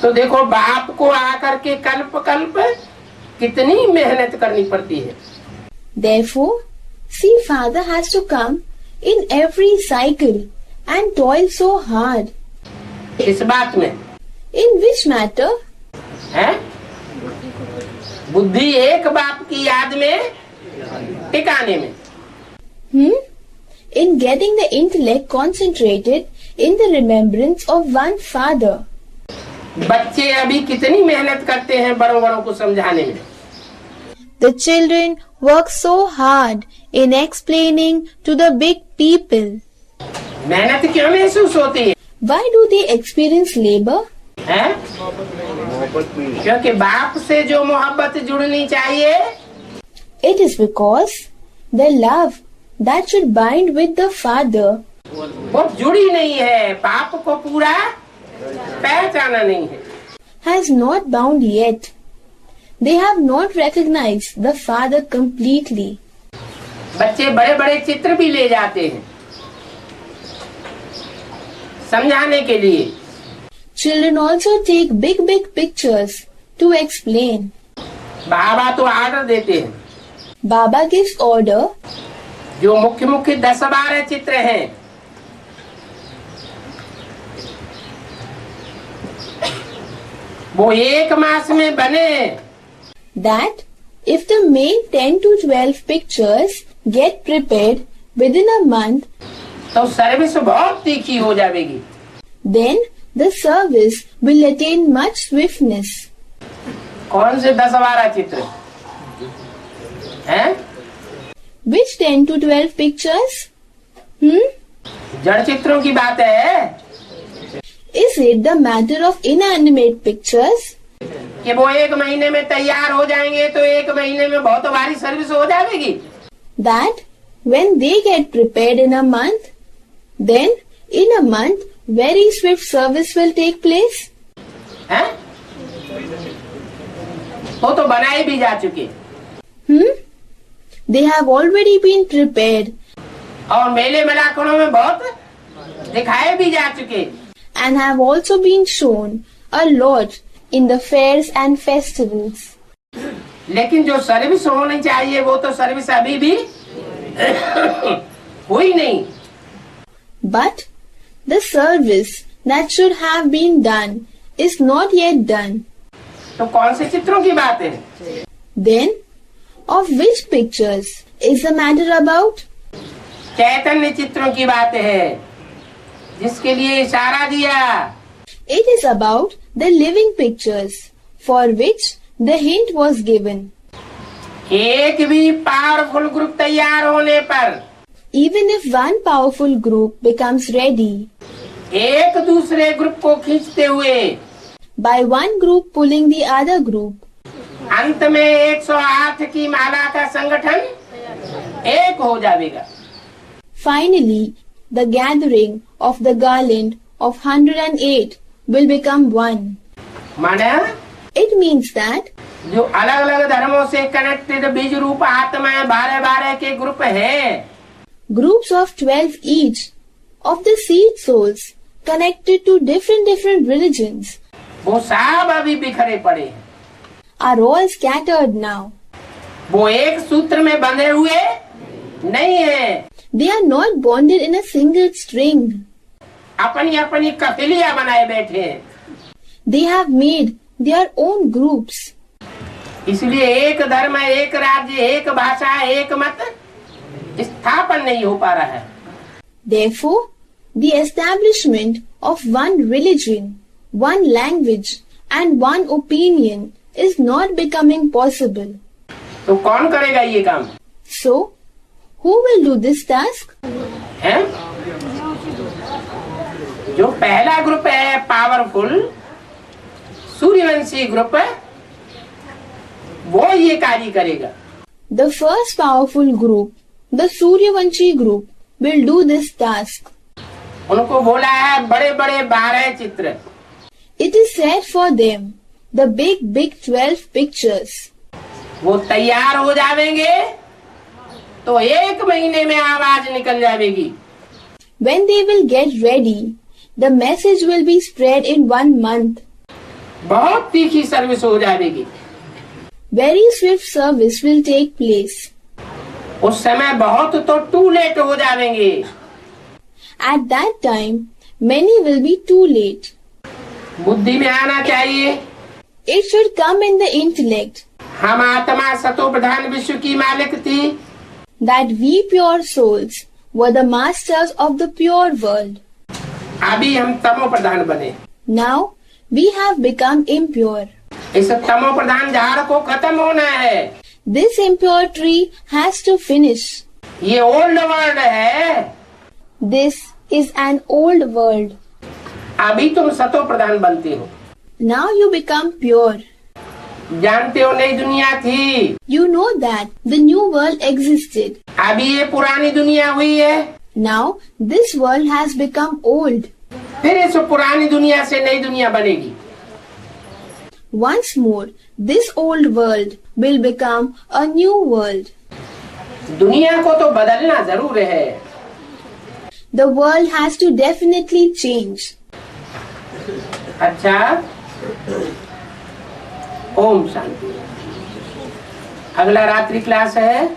तो देखो बाप को आकर के कल्प कल्प कितनी मेहनत करनी पड़ती है। Therefore, see, father has to come in every cycle and toil so hard. इस बात में In which matter? है बुद्धि एक बाप की याद में टिकाने में। In getting the intellect concentrated in the remembrance of one father. बच्चे अभी कितनी मेहनत करते हैं बड़ों बड़ों को समझाने में। The children work so hard in explaining to the big people. मेहनत क्यों महसूस होती है? Why do they experience labor? है क्योंकि बाप से जो मोहब्बत जुड़नी चाहिए It is because the love that should bind with the father वो जुड़ी नहीं है, बाप को पूरा पहचाना नहीं है। has not bound yet. They have not recognized the father completely. बच्चे बड़े बड़े चित्र भी ले जाते हैं समझाने के लिए। Children also take big pictures to explain. बाबा तो आर्डर देते हैं। Baba gives order. जो मुख्य मुख्य 10-12 चित्र हैं वो एक मास में बने। That if the main 10 to 12 pictures get prepared within a month, तो सर्विस बहुत तीखी हो जाएगी। then the service will attain much swiftness. कौन से 10-12 चित्र हैं? Which 10 to 12 pictures? जड़ चित्रों की बात है Is it the matter of inanimate pictures? कि वो एक महीने में तैयार हो जाएंगे तो एक महीने में बहुत भारी सर्विस हो जाएगी। That when they get prepared in a month, then in a month very swift service will take place? हैं? वो तो बनाए भी जा चुके They have already been prepared और मेले मलाखनों में बहुत दिखाए भी जा चुके। and have also been shown a lot in the fairs and festivals. लेकिन जो सर्विस होनी चाहिए वो तो सर्विस अभी भी हुई नहीं। But the service that should have been done is not yet done. तो कौन से चित्रों की बात है? Then, of which pictures is the matter about? चैतन्य चित्रों की बात है जिसके लिए इशारा दिया। It is about the living pictures for which the hint was given. एक भी पावरफुल ग्रुप तैयार होने पर Even if one powerful group becomes ready, एक दूसरे ग्रुप को खींचते हुए by one group pulling the other group, अंत में 108 की माला का संगठन एक हो जाएगा। finally the gathering of the garland of 108 will become one. माने It means that जो अलग अलग धर्मों से कनेक्टेड बीज रूप आत्माएं 12-12 के ग्रुप हैं, groups of 12 each of the seed souls connected to different religions वो सब अभी बिखरे पड़े हैं। are all scattered now. वो एक सूत्र में बंधे हुए नहीं है। They are not bonded in a single string. अपनी अपनी कफिलियां बनाए बैठे हैं। They have made their own groups. इसलिए एक धर्म, एक राज्य, एक भाषा, एक मत स्थापन नहीं हो पा रहा है। Therefore, the establishment of one religion, one language and one opinion is not becoming possible. तो कौन करेगा ये काम? So, who will do this task? है? जो पहला ग्रुप है पावरफुल सूर्यवंशी ग्रुप है, वो ये कार्य करेगा। The first powerful group, the Suryavanshi group, will do this task. उनको बोला है बड़े बड़े 12 चित्र। It is said for them, the big 12 pictures. वो तैयार हो जाएंगे तो 1 महीने में आवाज निकल जाएगी। When they will get ready, the message will be spread in 1 month. बहुत तीखी सर्विस हो जाएगी। Very swift service will take place. उस समय बहुत तो टू लेट हो जाएंगे। At that time, many will be too late. बुद्धि में आना चाहिए। It should come in the intellect हम आत्मा सतो प्रधान विश्व की मालिक थी, that we pure souls were the masters of the pure world. अभी हम तमो प्रधान बने। Now, we have become impure. इस तमो प्रधान झाड़ को खत्म होना है। This impure tree has to finish. ये ओल्ड वर्ल्ड है, This is an old world. अभी तुम सतो प्रधान बनते हो। Now you become pure. जानते हो नई दुनिया थी, You know that the new world existed. अभी ये पुरानी दुनिया हुई है। Now this world has become old. फिर इस पुरानी दुनिया से नई दुनिया बनेगी। Once more, this old world will become a new world. दुनिया को तो बदलना जरूर है। The world has to definitely change. अच्छा, ओम शांति। अगला रात्रि क्लास है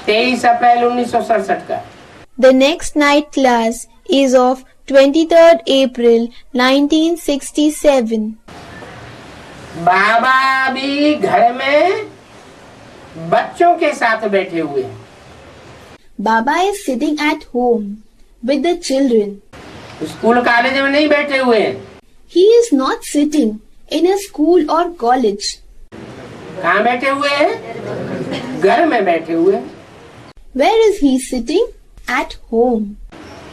23 अप्रैल 1967 का। The next night class is of 23rd April 1967. बाबा भी घर में बच्चों के साथ बैठे हुए हैं। Baba is sitting at home with the children. School college में नहीं बैठे हुए हैं। He is not sitting in a school or college. कहाँ बैठे हुए हैं? घर में बैठे हुए हैं। Where is he sitting? At home.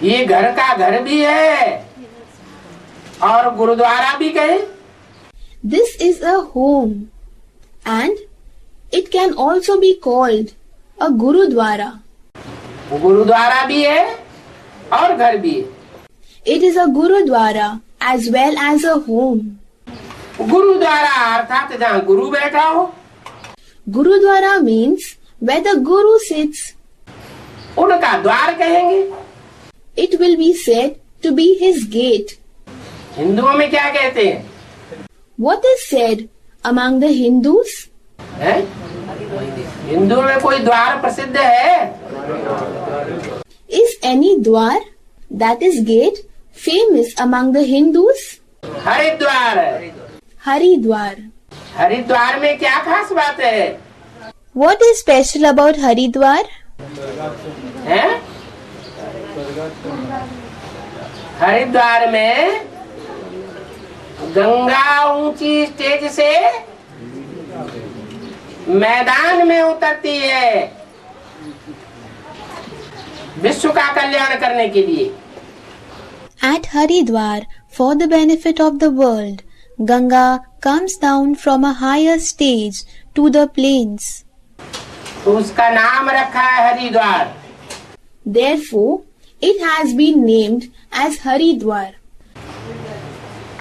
ये घर का घर भी है और गुरुद्वारा भी कहे। This is a home and it can also be called a Gurudwara. Gurdwara भी है और घर भी है। It is a Gurudwara as well as a home. Gurdwara अर्थात जहाँ गुरु बैठा हो। Gurudwara means where the Guru sits. उनका द्वार कहेंगे। It will be said to be his gate. हिंदुओं में क्या कहते हैं? What is said among the Hindus? है? हिंदुओं में कोई द्वार प्रसिद्ध है? Is any dwar, that is gate, famous among the Hindus? Haridwar. Haridwar. Haridwar में क्या खास बात है? What is special about Haridwar? हैं? हरिद्वार में गंगा ऊंची स्टेज से मैदान में उतरती है विश्व का कल्याण करने के लिए। At Haridwar, for the benefit of the world, Ganga comes down from a higher stage to the plains. तो उसका नाम रखा है Haridwar. Therefore, it has been named as Haridwar.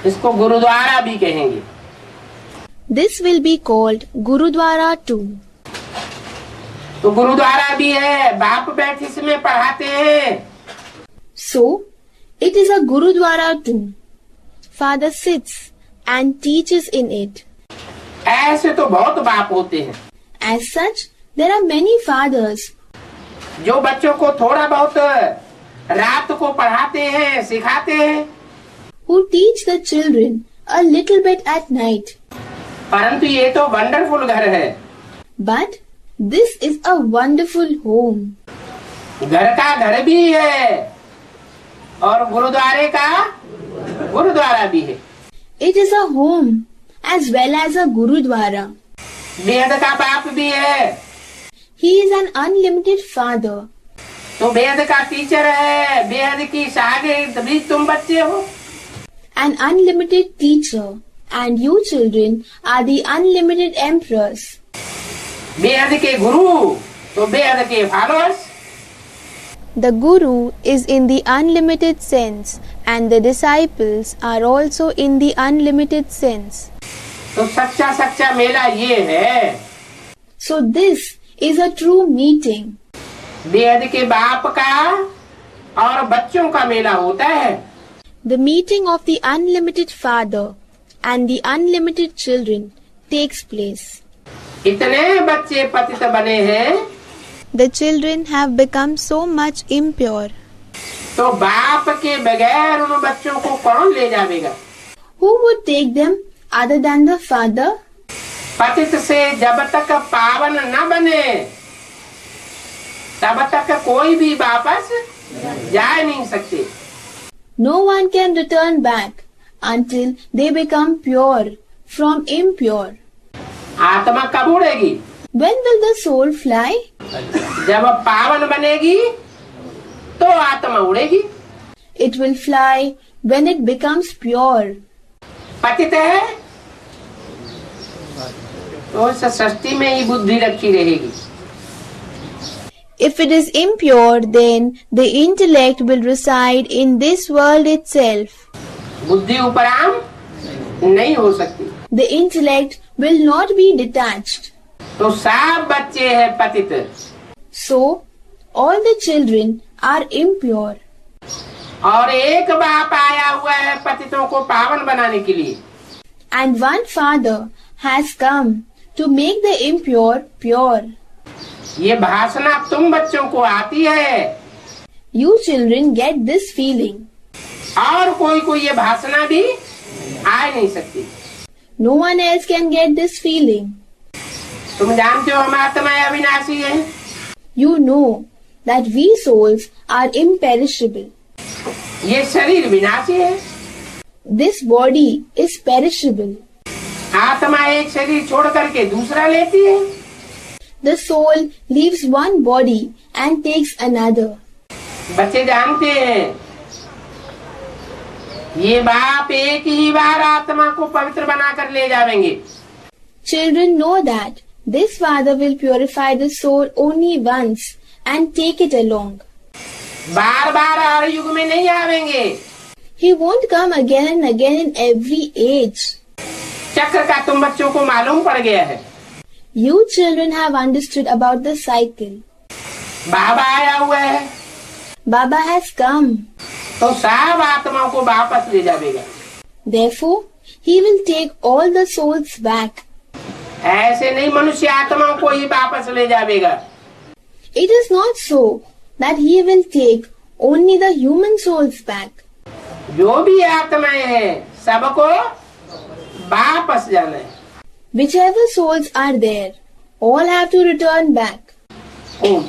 इसको गुरुद्वारा भी कहेंगे। This will be called Gurudwara too. तो गुरुद्वारा भी है, बाप बैठ इसमें पढ़ाते हैं। So, it is a Gurudwara too. Father sits and teaches in it. ऐसे तो बहुत बाप होते हैं As such, there are many fathers जो बच्चों को थोड़ा बहुत रात को पढ़ाते हैं, सिखाते हैं। who teach the children a little bit at night. परंतु ये तो वंडरफुल घर है। But this is a wonderful home. घर का घर भी है और गुरुद्वारे का गुरुद्वारा भी है। It is a home as well as a Gurudwara. बेहद का बाप भी है, He is an unlimited father. तो बेहद का टीचर है, बेहद की शागिर्द भी तुम बच्चे हो। An unlimited teacher, and you children are the unlimited emperors. बेहद के गुरु, तो बेहद के followers. The Guru is in the unlimited sense, and the disciples are also in the unlimited sense. तो सच्चा सच्चा मेला ये है। So this is a true meeting. बेहद के बाप का और बच्चों का मेला होता है। The meeting of the unlimited father and the unlimited children takes place. इतने बच्चे पतित बने हैं, The children have become so much impure. तो बाप के बगैर उन बच्चों को कौन ले जाएगा? Who would take them other than the father? पतित से जब तक पावन न बने तब तक कोई भी वापस जा नहीं सकते। No one can return back until they become pure from impure. आत्मा कब उड़ेगी? When will the soul fly? जब पावन बनेगी तो आत्मा उड़ेगी। It will fly when it becomes pure. पतित है तो इस सृष्टि में ही बुद्धि रखी रहेगी। If it is impure, then the intellect will reside in this world itself. बुद्धि उपराम नहीं हो सकती। The intellect will not be detached. तो सब बच्चे हैं पतित। So, all the children are impure. और एक बाप आया हुआ है पतितों को पावन बनाने के लिए। And one father has come to make the impure pure. ये भाषणा तुम बच्चों को आती है। You children get this feeling. और कोई ये भाषणा भी आ नहीं सकती। No one else can get this feeling. तुम जानते हो हम आत्माएं अविनाशी हैं। You know that we souls are imperishable. ये शरीर विनाशी है। This body is perishable. आत्मा एक शरीर छोड़ करके दूसरा लेती है। The soul leaves one body and takes another. बच्चे जानते हैं ये बाप एक ही बार आत्मा को पवित्र बनाकर ले जाएंगे। Children know that this father will purify the soul only once and take it along. बार बार हर युग में नहीं आवेंगे। He won't come again and again in every age. चक्र का तुम बच्चों को मालूम पड़ गया है। You children have understood about the cycle. बाबा आया हुआ है Baba has come. तो सब आत्माओं को वापस ले जाएगा। Therefore, he will take all the souls back. ऐसे नहीं मनुष्य आत्माओं को ही वापस ले जाएगा। It is not so that he will take only the human souls back. जो भी आत्माएं हैं सबको वापस जाना है। Whichever souls are there, all have to return back. Om